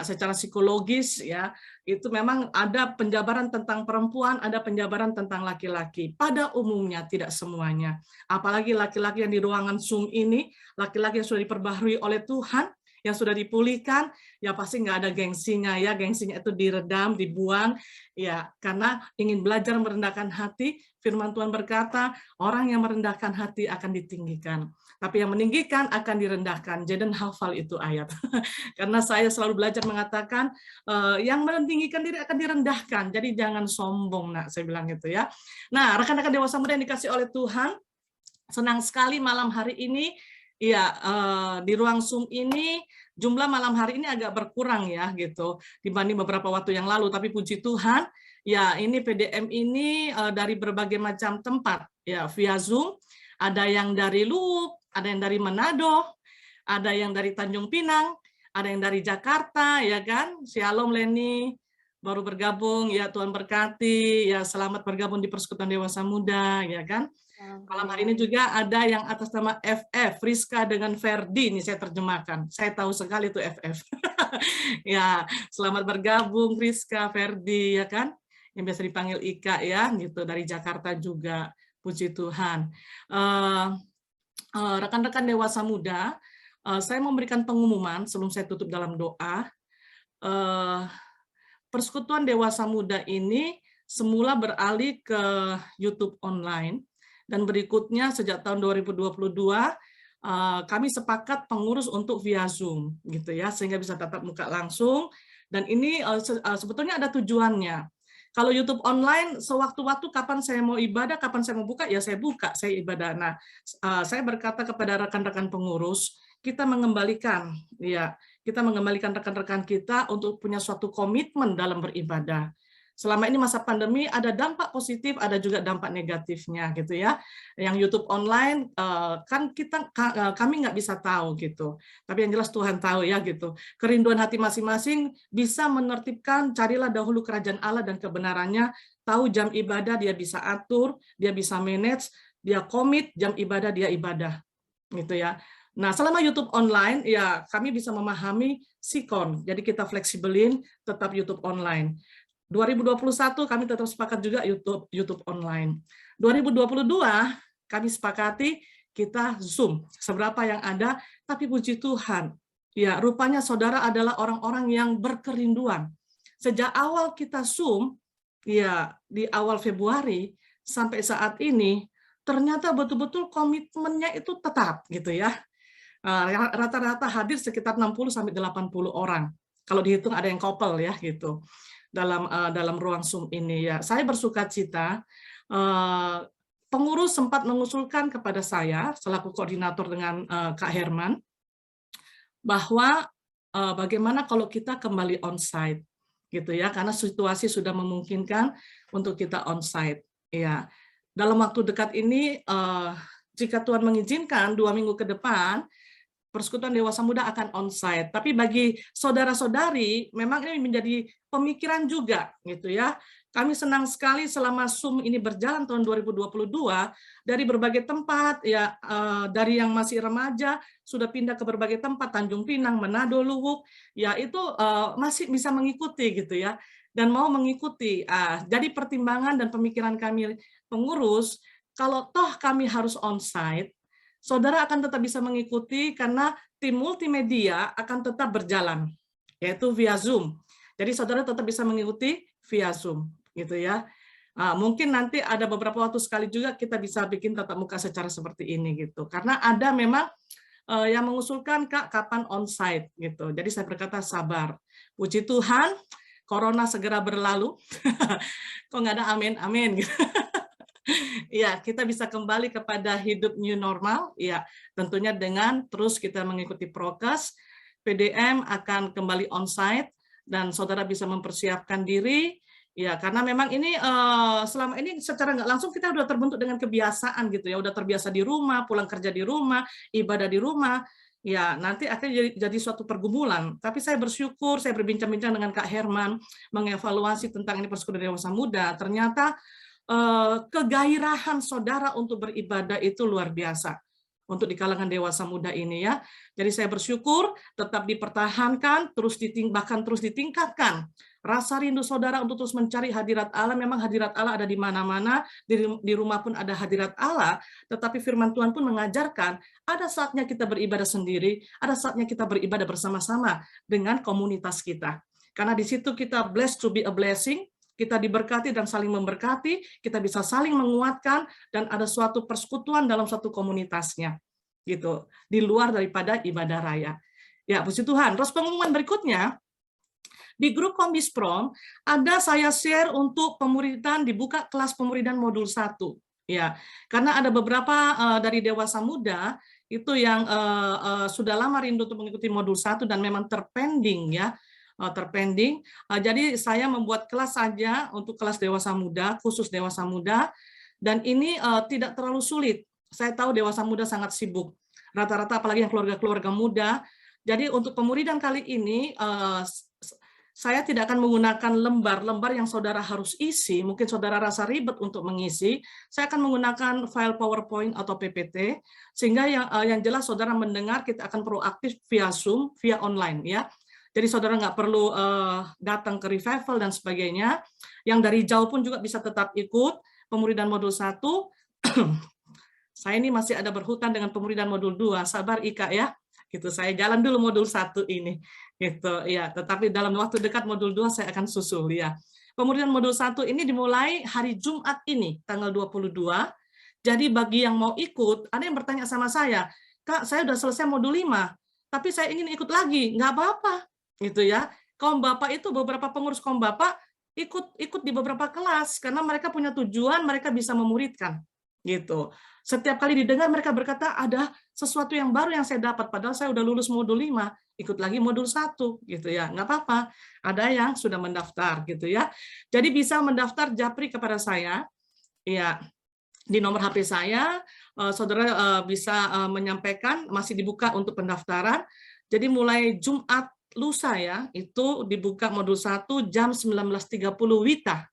secara psikologis ya, itu memang ada penjabaran tentang perempuan, ada penjabaran tentang laki-laki. Pada umumnya tidak semuanya. Apalagi laki-laki yang di ruangan Zoom ini, laki-laki yang sudah diperbaharui oleh Tuhan, yang sudah dipulihkan, ya pasti nggak ada gengsinya ya, gengsinya itu diredam, dibuang, ya karena ingin belajar merendahkan hati. Firman Tuhan berkata, orang yang merendahkan hati akan ditinggikan, tapi yang meninggikan akan direndahkan. Jaden hafal itu ayat, karena saya selalu belajar mengatakan, yang meninggikan diri akan direndahkan, jadi jangan sombong, nak, saya bilang gitu ya. Nah, rekan-rekan dewasa muda yang dikasih oleh Tuhan, senang sekali malam hari ini Iya, di ruang Zoom ini jumlah malam hari ini agak berkurang ya gitu dibanding beberapa waktu yang lalu. Tapi puji Tuhan, ya ini PDM ini dari berbagai macam tempat ya via Zoom. Ada yang dari Luwuk, ada yang dari Manado, ada yang dari Tanjung Pinang, ada yang dari Jakarta, ya kan? Shalom Leni, baru bergabung, ya Tuhan berkati, ya selamat bergabung di Persekutuan Dewasa Muda, ya kan? Malam hari ini juga ada yang atas nama FF, Friska dengan Ferdi, ini saya terjemahkan. Saya tahu sekali itu FF. Ya, selamat bergabung Friska, Ferdi, ya kan? Yang biasa dipanggil Ika ya, gitu dari Jakarta juga. Puji Tuhan. Rekan-rekan Dewasa Muda, saya memberikan pengumuman sebelum saya tutup dalam doa. Persekutuan Dewasa Muda ini semula beralih ke YouTube online. Dan berikutnya sejak tahun 2022 kami sepakat pengurus untuk via Zoom gitu ya, sehingga bisa tatap muka langsung. Dan ini sebetulnya ada tujuannya. Kalau YouTube online sewaktu-waktu kapan saya mau ibadah, kapan saya mau buka, ya saya buka, saya ibadah. Nah, saya berkata kepada rekan-rekan pengurus, kita mengembalikan rekan-rekan kita untuk punya suatu komitmen dalam beribadah. Selama ini masa pandemi ada dampak positif, ada juga dampak negatifnya gitu ya. Yang YouTube online kan kami nggak bisa tahu gitu. Tapi yang jelas Tuhan tahu ya gitu. Kerinduan hati masing-masing bisa menertibkan, carilah dahulu kerajaan Allah dan kebenarannya, tahu jam ibadah dia bisa atur, dia bisa manage, dia komit jam ibadah dia ibadah. Gitu ya. Nah, selama YouTube online ya kami bisa memahami sikon. Jadi kita fleksibelin tetap YouTube online. 2021 kami tetap sepakat juga YouTube online. 2022 kami sepakati kita Zoom seberapa yang ada, tapi puji Tuhan, ya rupanya saudara adalah orang-orang yang berkerinduan. Sejak awal kita Zoom, ya di awal Februari sampai saat ini, ternyata betul-betul komitmennya itu tetap gitu ya. Rata-rata hadir sekitar 60-80 orang. Kalau dihitung ada yang couple ya gitu. Dalam ruang Zoom ini ya, saya bersuka cita. Pengurus sempat mengusulkan kepada saya selaku koordinator dengan Kak Herman bahwa bagaimana kalau kita kembali onsite gitu ya, karena situasi sudah memungkinkan untuk kita onsite ya. Dalam waktu dekat ini jika Tuhan mengizinkan 2 minggu ke depan Persekutuan Dewasa Muda akan onsite. Tapi bagi saudara-saudari, memang ini menjadi pemikiran juga, gitu ya. Kami senang sekali selama Zoom ini berjalan tahun 2022 dari berbagai tempat, ya dari yang masih remaja sudah pindah ke berbagai tempat, Tanjung Pinang, Manado, Luwuk, ya itu masih bisa mengikuti, gitu ya. Dan mau mengikuti. Jadi pertimbangan dan pemikiran kami pengurus, kalau toh kami harus onsite, saudara akan tetap bisa mengikuti karena tim multimedia akan tetap berjalan, yaitu via Zoom. Jadi saudara tetap bisa mengikuti via Zoom, gitu ya. Mungkin nanti ada beberapa waktu sekali juga kita bisa bikin tatap muka secara seperti ini, gitu. Karena ada memang yang mengusulkan Kak kapan onsite, gitu. Jadi saya berkata sabar. Puji Tuhan, Corona segera berlalu. Kok nggak ada amin, amin. Gitu. Ya, kita bisa kembali kepada hidup new normal, ya tentunya dengan terus kita mengikuti prokes, PDM akan kembali onsite, dan saudara bisa mempersiapkan diri, ya karena memang ini selama ini secara nggak langsung kita udah terbentuk dengan kebiasaan gitu ya, udah terbiasa di rumah, pulang kerja di rumah, ibadah di rumah, ya nanti akan jadi suatu pergumulan. Tapi saya bersyukur, saya berbincang-bincang dengan Kak Herman, mengevaluasi tentang ini Persekutuan Dewasa Muda, ternyata kegairahan saudara untuk beribadah itu luar biasa untuk di kalangan dewasa muda ini ya. Jadi saya bersyukur tetap dipertahankan, bahkan terus ditingkatkan. Rasa rindu saudara untuk terus mencari hadirat Allah, memang hadirat Allah ada di mana-mana, di rumah pun ada hadirat Allah, tetapi firman Tuhan pun mengajarkan ada saatnya kita beribadah sendiri, ada saatnya kita beribadah bersama-sama dengan komunitas kita. Karena di situ kita blessed to be a blessing, kita diberkati dan saling memberkati, kita bisa saling menguatkan, dan ada suatu persekutuan dalam suatu komunitasnya, gitu, di luar daripada ibadah raya. Ya, puji Tuhan. Terus pengumuman berikutnya, di grup Kombisprom, ada saya share untuk pemuridan, dibuka kelas pemuridan modul 1. Ya, karena ada beberapa dari dewasa muda itu yang sudah lama rindu untuk mengikuti modul 1 dan memang terpending ya, terpending. Jadi saya membuat kelas saja untuk kelas dewasa muda, khusus dewasa muda, dan ini tidak terlalu sulit. Saya tahu dewasa muda sangat sibuk, rata-rata apalagi yang keluarga-keluarga muda. Jadi untuk pemuridan kali ini, saya tidak akan menggunakan lembar-lembar yang saudara harus isi, mungkin saudara rasa ribet untuk mengisi, saya akan menggunakan file PowerPoint atau PPT, sehingga yang jelas saudara mendengar, kita akan proaktif via Zoom, via online ya. Jadi saudara nggak perlu datang ke revival dan sebagainya, yang dari jauh pun juga bisa tetap ikut pemuridan modul 1. Saya ini masih ada berhutang dengan pemuridan modul 2, sabar Ika ya. Gitu, saya jalan dulu modul 1 ini gitu ya, tetapi dalam waktu dekat modul 2 saya akan susul ya. Pemuridan modul 1 ini dimulai hari Jumat ini tanggal 22. Jadi bagi yang mau ikut, ada yang bertanya sama saya, Kak, saya udah selesai modul 5, tapi saya ingin ikut lagi. Nggak apa-apa gitu ya. Kaum Bapak itu, beberapa pengurus kaum Bapak ikut di beberapa kelas karena mereka punya tujuan, mereka bisa memuridkan gitu. Setiap kali didengar mereka berkata ada sesuatu yang baru yang saya dapat, padahal saya udah lulus modul 5, ikut lagi modul 1 gitu ya. Nggak apa-apa, ada yang sudah mendaftar gitu ya. Jadi bisa mendaftar japri kepada saya ya, di nomor HP saya, saudara bisa menyampaikan, masih dibuka untuk pendaftaran. Jadi mulai Jumat lusa ya, itu dibuka modul 1 jam 19.30 WITA,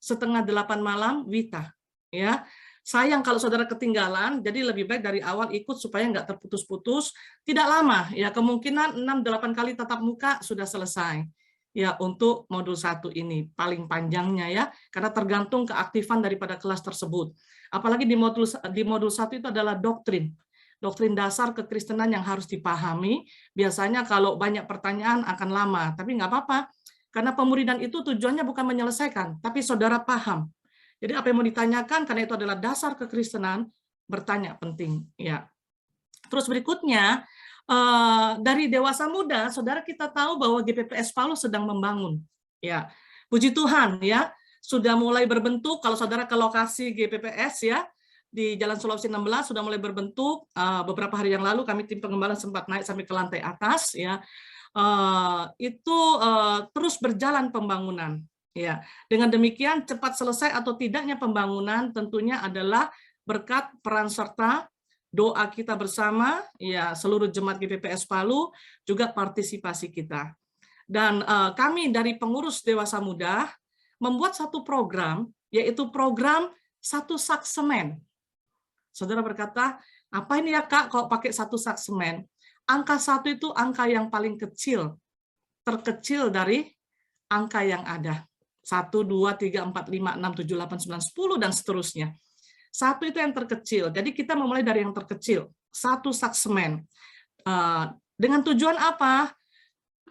setengah 8 malam WITA ya. Sayang kalau saudara ketinggalan, jadi lebih baik dari awal ikut supaya nggak terputus-putus. Tidak lama, ya kemungkinan 6-8 kali tatap muka sudah selesai. Ya untuk modul 1 ini, paling panjangnya ya, karena tergantung keaktifan daripada kelas tersebut. Apalagi di modul 1 itu adalah doktrin dasar kekristenan yang harus dipahami. Biasanya kalau banyak pertanyaan akan lama, tapi nggak apa-apa, karena pemuridan itu tujuannya bukan menyelesaikan, tapi saudara paham. Jadi apa yang mau ditanyakan, karena itu adalah dasar kekristenan, bertanya penting. Ya. Terus berikutnya, dari dewasa muda, saudara kita tahu bahwa GPPS Palu sedang membangun. Ya, puji Tuhan ya, sudah mulai berbentuk. Kalau saudara ke lokasi GPPS ya, di Jalan Sulawesi 16 sudah mulai berbentuk. Beberapa hari yang lalu kami tim pengembangan sempat naik sampai ke lantai atas. Ya, itu terus berjalan pembangunan. Ya, dengan demikian cepat selesai atau tidaknya pembangunan tentunya adalah berkat peran serta doa kita bersama, ya seluruh jemaat GPPS Palu, juga partisipasi kita. Dan kami dari pengurus dewasa muda membuat satu program, yaitu program 1 sak semen. Saudara berkata, apa ini ya Kak, kalau pakai 1 sak semen? Angka 1 itu angka yang paling kecil, terkecil dari angka yang ada. 1, 2, 3, 4, 5, 6, 7, 8, 9, 10, dan seterusnya. 1 itu yang terkecil. Jadi kita memulai dari yang terkecil. 1 sak semen. Dengan tujuan apa?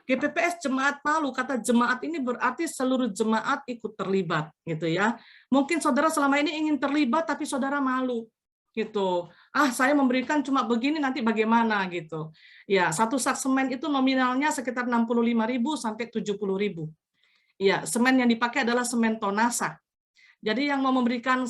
GPPS Jemaat Palu, kata jemaat ini berarti seluruh jemaat ikut terlibat. Gitu ya. Mungkin saudara selama ini ingin terlibat, tapi saudara malu. Gitu. Saya memberikan cuma begini, nanti bagaimana gitu. Ya, 1 sak semen itu nominalnya sekitar 65.000 sampai 70.000. Ya, semen yang dipakai adalah semen Tonasa. Jadi yang mau memberikan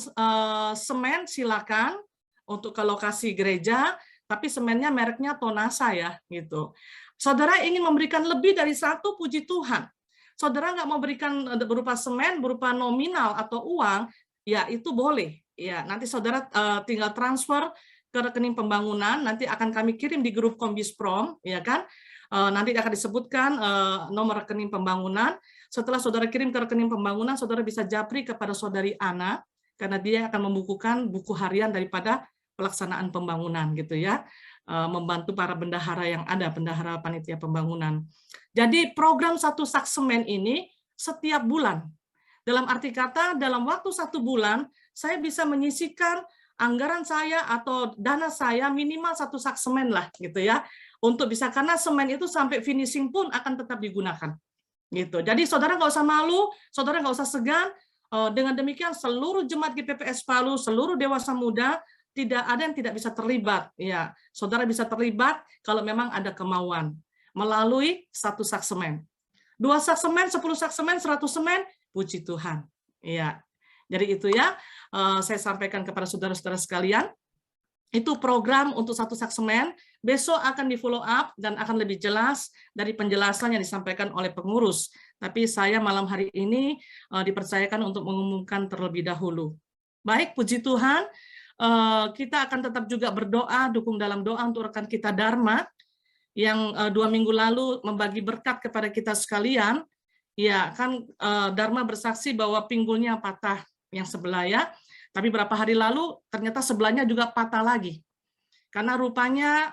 semen silakan untuk ke lokasi gereja, tapi semennya mereknya Tonasa ya, gitu. Saudara ingin memberikan lebih dari 1, puji Tuhan. Saudara nggak mau berikan berupa semen, berupa nominal atau uang, ya itu boleh. Ya, nanti saudara tinggal transfer ke rekening pembangunan, nanti akan kami kirim di grup Kombisprom, ya kan? Nanti akan disebutkan nomor rekening pembangunan. Setelah saudara kirim ke rekening pembangunan, saudara bisa japri kepada saudari Ana, karena dia akan membukukan buku harian daripada pelaksanaan pembangunan gitu ya, membantu para bendahara yang ada, bendahara panitia pembangunan. Jadi program 1 sak semen ini setiap bulan. Dalam arti kata, dalam waktu 1 bulan, saya bisa menyisikan anggaran saya atau dana saya minimal 1 sak semen lah gitu ya, untuk bisa, karena semen itu sampai finishing pun akan tetap digunakan. Gitu. Jadi saudara nggak usah malu, saudara nggak usah segan. Dengan demikian seluruh jemaat GPPS Palu, seluruh dewasa muda, tidak ada yang tidak bisa terlibat. Ya, saudara bisa terlibat kalau memang ada kemauan melalui 1 sak semen, 2 sak semen, 10 sak semen, 100 semen, puji Tuhan. Ya, jadi itu ya saya sampaikan kepada saudara-saudara sekalian. Itu program untuk satu saksemen, besok akan di follow up dan akan lebih jelas dari penjelasan yang disampaikan oleh pengurus. Tapi saya malam hari ini dipercayakan untuk mengumumkan terlebih dahulu. Baik, puji Tuhan, kita akan tetap juga berdoa, dukung dalam doa untuk rekan kita Dharma, yang 2 minggu lalu membagi berkat kepada kita sekalian. Ya, kan Dharma bersaksi bahwa pinggulnya patah yang sebelah ya. Tapi berapa hari lalu ternyata sebelahnya juga patah lagi. Karena rupanya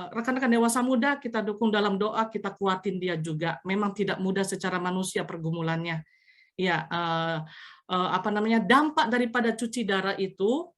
rekan-rekan dewasa muda kita dukung dalam doa, kita kuatin dia juga. Memang tidak mudah secara manusia pergumulannya. Ya, dampak daripada cuci darah itu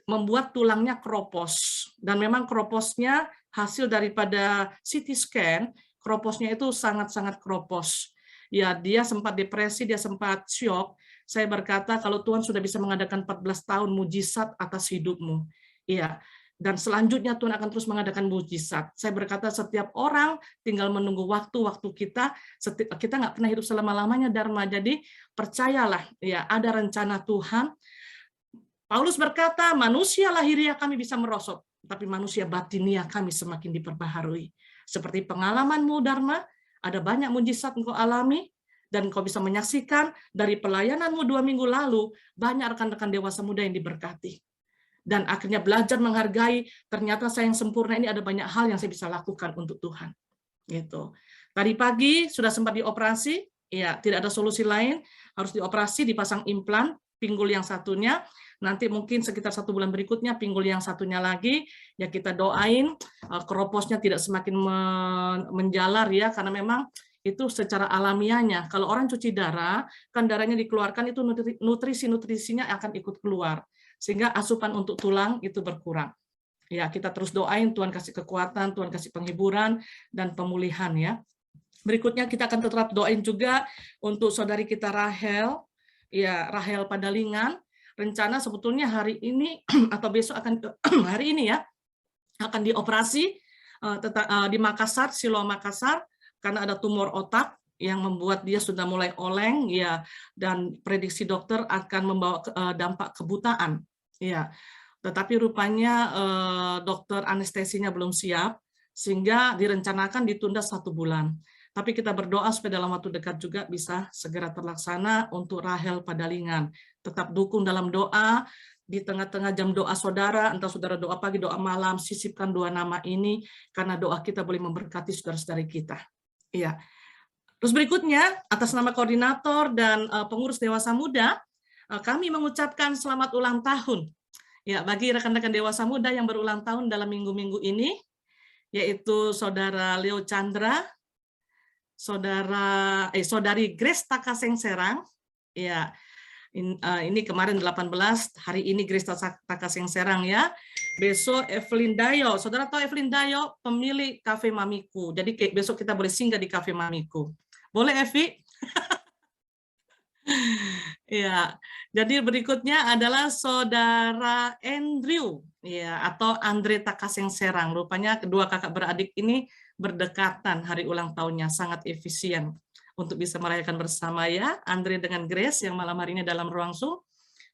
membuat tulangnya keropos. Dan memang keroposnya hasil daripada CT scan, keroposnya itu sangat-sangat keropos. Ya, dia sempat depresi, dia sempat syok. Saya berkata, kalau Tuhan sudah bisa mengadakan 14 tahun mujizat atas hidupmu, iya, dan selanjutnya Tuhan akan terus mengadakan mujizat. Saya berkata, setiap orang tinggal menunggu waktu kita nggak pernah hidup selama-lamanya, Dharma. Jadi percayalah, ya, ada rencana Tuhan. Paulus berkata, manusia lahiriah kami bisa merosot, tapi manusia batiniah kami semakin diperbaharui. Seperti pengalamanmu, Dharma, ada banyak mujizat engkau alami, dan kau bisa menyaksikan dari pelayananmu 2 minggu lalu, banyak rekan-rekan dewasa muda yang diberkati. Dan akhirnya belajar menghargai, ternyata saya yang sempurna ini ada banyak hal yang saya bisa lakukan untuk Tuhan. Gitu. Tadi pagi sudah sempat dioperasi, ya tidak ada solusi lain, harus dioperasi, dipasang implan, pinggul yang satunya, nanti mungkin sekitar 1 bulan berikutnya pinggul yang satunya lagi, ya kita doain keroposnya tidak semakin menjalar ya, karena memang itu secara alamiahnya. Kalau orang cuci darah, kan darahnya dikeluarkan, itu nutrisi-nutrisinya akan ikut keluar. Sehingga asupan untuk tulang itu berkurang. Ya, kita terus doain, Tuhan kasih kekuatan, Tuhan kasih penghiburan, dan pemulihan ya. Berikutnya kita akan tetap doain juga untuk saudari kita Rahel, ya Rahel Padalingan. Rencana sebetulnya hari ini, atau besok akan, hari ini ya, akan dioperasi di Makassar, Siloam Makassar, karena ada tumor otak yang membuat dia sudah mulai oleng ya, dan prediksi dokter akan membawa dampak kebutaan ya. Tetapi rupanya dokter anestesinya belum siap, sehingga direncanakan ditunda 1 bulan. Tapi kita berdoa supaya dalam waktu dekat juga bisa segera terlaksana untuk Rahel Padalingan. Tetap dukung dalam doa, di tengah-tengah jam doa saudara, entah saudara doa pagi, doa malam, sisipkan 2 nama ini, karena doa kita boleh memberkati saudara-saudari kita. Iya. Terus berikutnya, atas nama koordinator dan pengurus dewasa muda, kami mengucapkan selamat ulang tahun. Ya, bagi rekan-rekan dewasa muda yang berulang tahun dalam minggu-minggu ini, yaitu saudara Leo Chandra, saudari Grace Takaseng Serang, ya. Ini kemarin 18, hari ini Grace Takaseng Serang ya. Besok Evelyn Dayo, saudara tahu Evelyn Dayo, pemilik Cafe Mamiku. Jadi besok kita boleh singgah di Cafe Mamiku. Boleh Evi? Ya, jadi berikutnya adalah saudara Andrew, ya, atau Andre Takaseng Serang. Rupanya kedua kakak beradik ini berdekatan hari ulang tahunnya, sangat efisien untuk bisa merayakan bersama ya, Andre dengan Grace yang malam hari ini dalam ruang Zoom.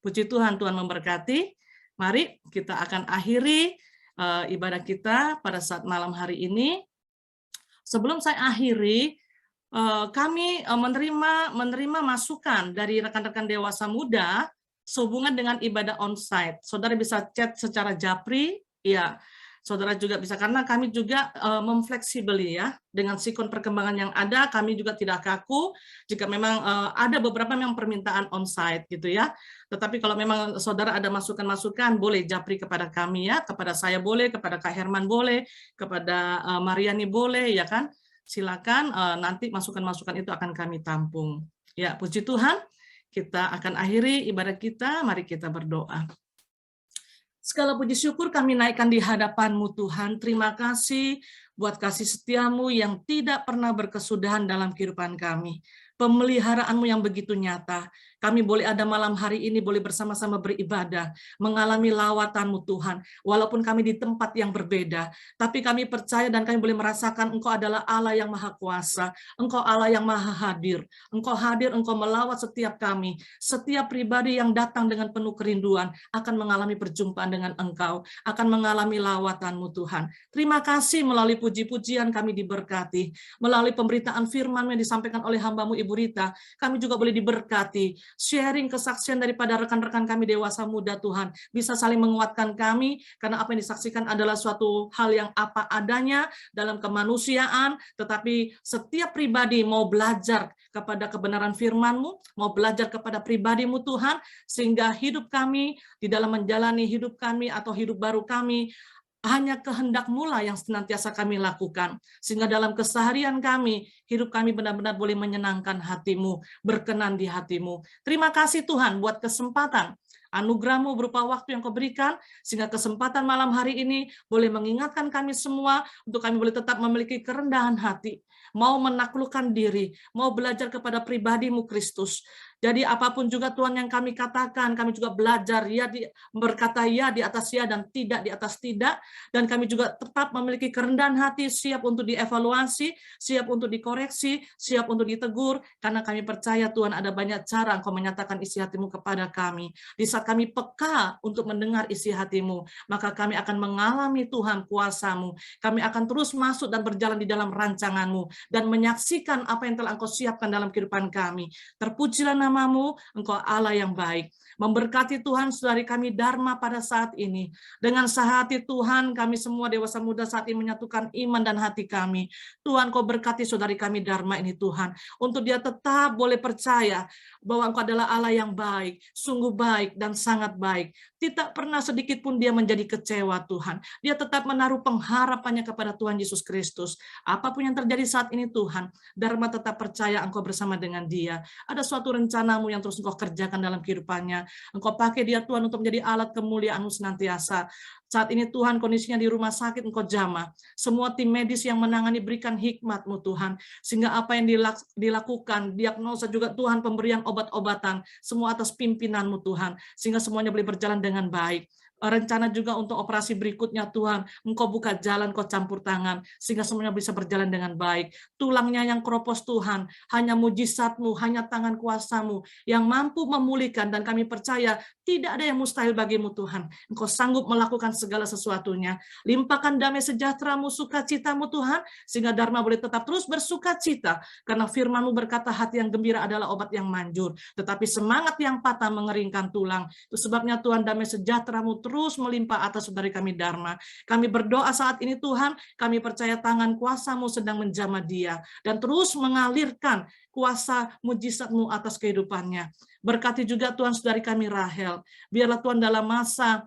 Puji Tuhan, Tuhan memberkati. Mari kita akan akhiri ibadah kita pada saat malam hari ini. Sebelum saya akhiri, kami menerima masukan dari rekan-rekan dewasa muda sehubungan dengan ibadah onsite. Saudara bisa chat secara japri, ya. Saudara juga bisa, karena kami juga memfleksibeli ya, dengan sikon perkembangan yang ada, kami juga tidak kaku, jika memang ada beberapa memang permintaan onsite gitu ya, tetapi kalau memang saudara ada masukan-masukan, boleh japri kepada kami ya, kepada saya boleh, kepada Kak Herman boleh, kepada Mariani boleh ya kan, silakan nanti masukan-masukan itu akan kami tampung. Ya, puji Tuhan, kita akan akhiri ibadah kita, mari kita berdoa. Segala puji syukur kami naikkan di hadapan-Mu Tuhan. Terima kasih buat kasih setiamu yang tidak pernah berkesudahan dalam kehidupan kami. Pemeliharaanmu yang begitu nyata. Kami boleh ada malam hari ini, boleh bersama-sama beribadah, mengalami lawatan-Mu Tuhan. Walaupun kami di tempat yang berbeda, tapi kami percaya dan kami boleh merasakan Engkau adalah Allah yang Maha Kuasa, Engkau Allah yang Maha Hadir. Engkau hadir, Engkau melawat setiap kami. Setiap pribadi yang datang dengan penuh kerinduan akan mengalami perjumpaan dengan Engkau, akan mengalami lawatan-Mu Tuhan. Terima kasih melalui puji-pujian kami diberkati, melalui pemberitaan firman yang disampaikan oleh hamba-Mu Ibu Rita, kami juga boleh diberkati. Sharing kesaksian daripada rekan-rekan kami dewasa muda Tuhan, bisa saling menguatkan kami, karena apa yang disaksikan adalah suatu hal yang apa adanya dalam kemanusiaan, tetapi setiap pribadi mau belajar kepada kebenaran firman-Mu, mau belajar kepada pribadi-Mu Tuhan, sehingga hidup kami, di dalam menjalani hidup kami atau hidup baru kami, hanya kehendak-Mu lah yang senantiasa kami lakukan. Sehingga dalam keseharian kami, hidup kami benar-benar boleh menyenangkan hati-Mu, berkenan di hati-Mu. Terima kasih Tuhan buat kesempatan, anugerah-Mu berupa waktu yang Kau berikan, sehingga kesempatan malam hari ini boleh mengingatkan kami semua, untuk kami boleh tetap memiliki kerendahan hati, mau menaklukkan diri, mau belajar kepada pribadi-Mu Kristus. Jadi apapun juga Tuhan yang kami katakan, kami juga belajar berkata ya di atas ya dan tidak di atas tidak, dan kami juga tetap memiliki kerendahan hati, siap untuk dievaluasi, siap untuk dikoreksi, siap untuk ditegur, karena kami percaya Tuhan ada banyak cara Engkau menyatakan isi hati-Mu kepada kami. Di saat kami peka untuk mendengar isi hati-Mu, maka kami akan mengalami Tuhan kuasa-Mu. Kami akan terus masuk dan berjalan di dalam rancangan-Mu, dan menyaksikan apa yang telah Engkau siapkan dalam kehidupan kami. Terpujilah nama-Mu, Engkau Allah yang baik. Memberkati Tuhan saudari kami Dharma pada saat ini. Dengan sehati Tuhan, kami semua dewasa muda saat ini menyatukan iman dan hati kami. Tuhan, Kau berkati saudari kami Dharma ini Tuhan, untuk dia tetap boleh percaya bahwa Engkau adalah Allah yang baik, sungguh baik dan sangat baik. Tidak pernah sedikit pun dia menjadi kecewa Tuhan. Dia tetap menaruh pengharapannya kepada Tuhan Yesus Kristus. Apapun yang terjadi saat ini Tuhan, Dharma tetap percaya Engkau bersama dengan dia. Ada suatu rencana-Mu yang terus Engkau kerjakan dalam kehidupannya. Engkau pakai dia Tuhan untuk menjadi alat kemuliaan-Mu senantiasa. Saat ini Tuhan kondisinya di rumah sakit Engkau jamah. Semua tim medis yang menangani berikan hikmat-Mu Tuhan. Sehingga apa yang dilakukan, diagnosa juga Tuhan, pemberian obat-obatan, semua atas pimpinan-Mu Tuhan. Sehingga semuanya boleh berjalan dengan baik. Rencana juga untuk operasi berikutnya Tuhan, Engkau buka jalan, Kau campur tangan, sehingga semuanya bisa berjalan dengan baik. Tulangnya yang keropos Tuhan, hanya mujizat-Mu, hanya tangan kuasa-Mu yang mampu memulihkan, dan kami percaya tidak ada yang mustahil bagi-Mu Tuhan. Engkau sanggup melakukan segala sesuatunya. Limpahkan damai sejahtera-Mu, sukacita-Mu Tuhan, sehingga Dharma boleh tetap terus bersukacita, karena firman-Mu berkata hati yang gembira adalah obat yang manjur, tetapi semangat yang patah mengeringkan tulang. Itu sebabnya Tuhan, damai sejahtera-Mu terus melimpah atas saudari kami Dharma. Kami berdoa saat ini Tuhan, kami percaya tangan kuasa-Mu sedang menjamah dia, dan terus mengalirkan kuasa mujizat-Mu atas kehidupannya. Berkati juga Tuhan saudari kami Rahel, biarlah Tuhan dalam masa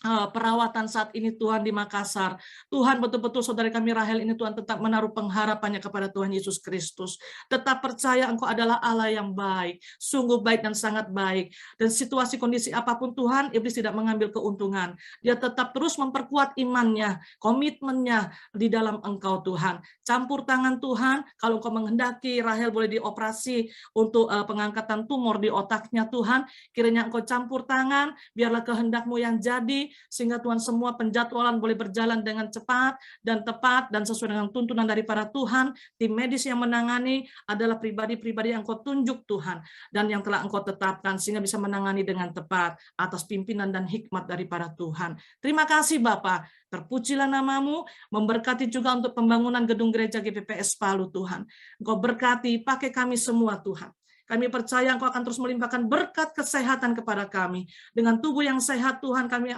perawatan saat ini Tuhan di Makassar, Tuhan betul-betul saudari kami Rahel ini Tuhan tetap menaruh pengharapannya kepada Tuhan Yesus Kristus. Tetap percaya Engkau adalah Allah yang baik, sungguh baik dan sangat baik. Dan situasi kondisi apapun Tuhan, iblis tidak mengambil keuntungan. Dia tetap terus memperkuat imannya, komitmennya di dalam Engkau Tuhan. Campur tangan Tuhan, kalau Engkau menghendaki Rahel boleh dioperasi untuk pengangkatan tumor di otaknya Tuhan, kiranya Engkau campur tangan, biarlah kehendak-Mu yang jadi, sehingga Tuhan semua penjadwalan boleh berjalan dengan cepat dan tepat dan sesuai dengan tuntunan daripada Tuhan. Tim medis yang menangani adalah pribadi-pribadi yang Engkau tunjuk Tuhan, dan yang telah Engkau tetapkan, sehingga bisa menangani dengan tepat atas pimpinan dan hikmat daripada Tuhan. Terima kasih Bapa. Terpujilah nama-Mu, memberkati juga untuk pembangunan gedung gereja GPPS Palu Tuhan. Engkau berkati, pakai kami semua Tuhan. Kami percaya Engkau akan terus melimpahkan berkat kesehatan kepada kami. Dengan tubuh yang sehat Tuhan, kami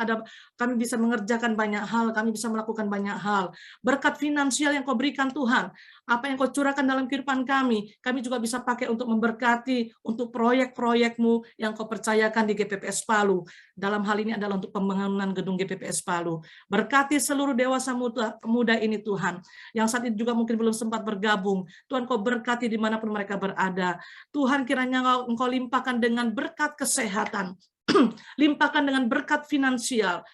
bisa mengerjakan banyak hal, kami bisa melakukan banyak hal. Berkat finansial yang Kau berikan Tuhan, apa yang Kau curahkan dalam kehidupan kami juga bisa pakai untuk memberkati, untuk proyek-proyek-Mu yang Kau percayakan di GPPS Palu. Dalam hal ini adalah untuk pembangunan gedung GPPS Palu. Berkati seluruh dewasa muda ini Tuhan, yang saat ini juga mungkin belum sempat bergabung. Tuhan Kau berkati dimanapun mereka berada. Tuhan, kiranya Engkau limpahkan dengan berkat kesehatan, limpahkan dengan berkat finansial,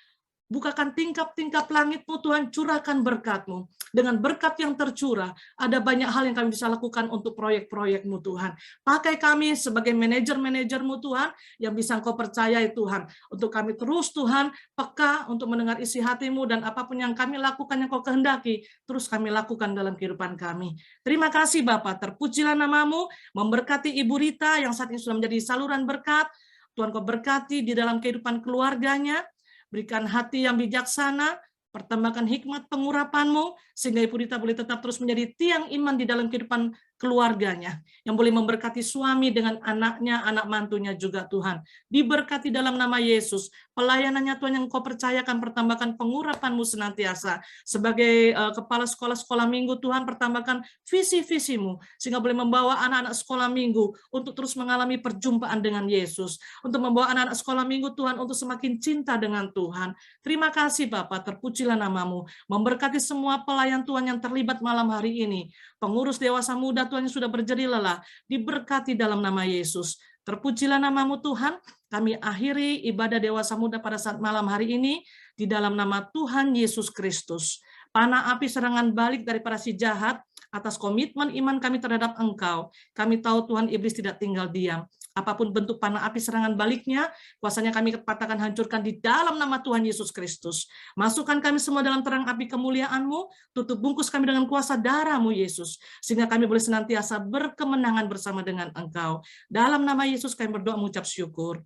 Bukakan tingkap-tingkap langit-Mu Tuhan, curahkan berkat-Mu. Dengan berkat yang tercurah, ada banyak hal yang kami bisa lakukan untuk proyek-proyek-Mu Tuhan. Pakai kami sebagai manajer-manajer-Mu Tuhan, yang bisa Engkau percayai Tuhan. Untuk kami terus Tuhan, peka untuk mendengar isi hati-Mu, dan apapun yang kami lakukan yang Kau kehendaki, terus kami lakukan dalam kehidupan kami. Terima kasih Bapa, terpujilah nama-Mu, memberkati Ibu Rita yang saat ini sudah menjadi saluran berkat. Tuhan Kau berkati di dalam kehidupan keluarganya, berikan hati yang bijaksana, pertambahkan hikmat pengurapan-Mu, sehingga Ibu Rita boleh tetap terus menjadi tiang iman di dalam kehidupan keluarganya, yang boleh memberkati suami dengan anaknya, anak mantunya juga Tuhan. Diberkati dalam nama Yesus, pelayanannya Tuhan yang Kau percayakan, pertambahkan pengurapan-Mu senantiasa. Sebagai kepala sekolah-sekolah minggu Tuhan, pertambahkan visi-visi-Mu, sehingga boleh membawa anak-anak sekolah minggu untuk terus mengalami perjumpaan dengan Yesus, untuk membawa anak-anak sekolah minggu Tuhan untuk semakin cinta dengan Tuhan. Terima kasih Bapak, terpujilah nama-Mu, memberkati semua pelayan Tuhan yang terlibat malam hari ini, pengurus dewasa muda Tuhan yang sudah berjerih lelah, diberkati dalam nama Yesus. Terpujilah nama-Mu Tuhan, kami akhiri ibadah dewasa muda pada saat malam hari ini, di dalam nama Tuhan Yesus Kristus. Panah api serangan balik daripada si jahat, atas komitmen iman kami terhadap Engkau. Kami tahu Tuhan, iblis tidak tinggal diam. Apapun bentuk panah api serangan baliknya, kuasanya kami katakan hancurkan di dalam nama Tuhan Yesus Kristus. Masukkan kami semua dalam terang api kemuliaan-Mu, tutup bungkus kami dengan kuasa darah-Mu Yesus, sehingga kami boleh senantiasa berkemenangan bersama dengan Engkau. Dalam nama Yesus kami berdoa mengucap syukur.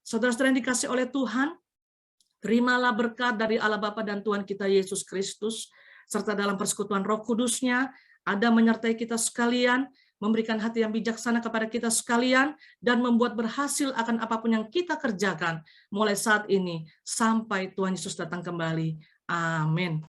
Saudara-saudara yang dikasih oleh Tuhan, terimalah berkat dari Allah Bapa dan Tuhan kita Yesus Kristus, serta dalam persekutuan Roh Kudus-Nya, ada menyertai kita sekalian, memberikan hati yang bijaksana kepada kita sekalian, dan membuat berhasil akan apapun yang kita kerjakan, mulai saat ini, sampai Tuhan Yesus datang kembali. Amin.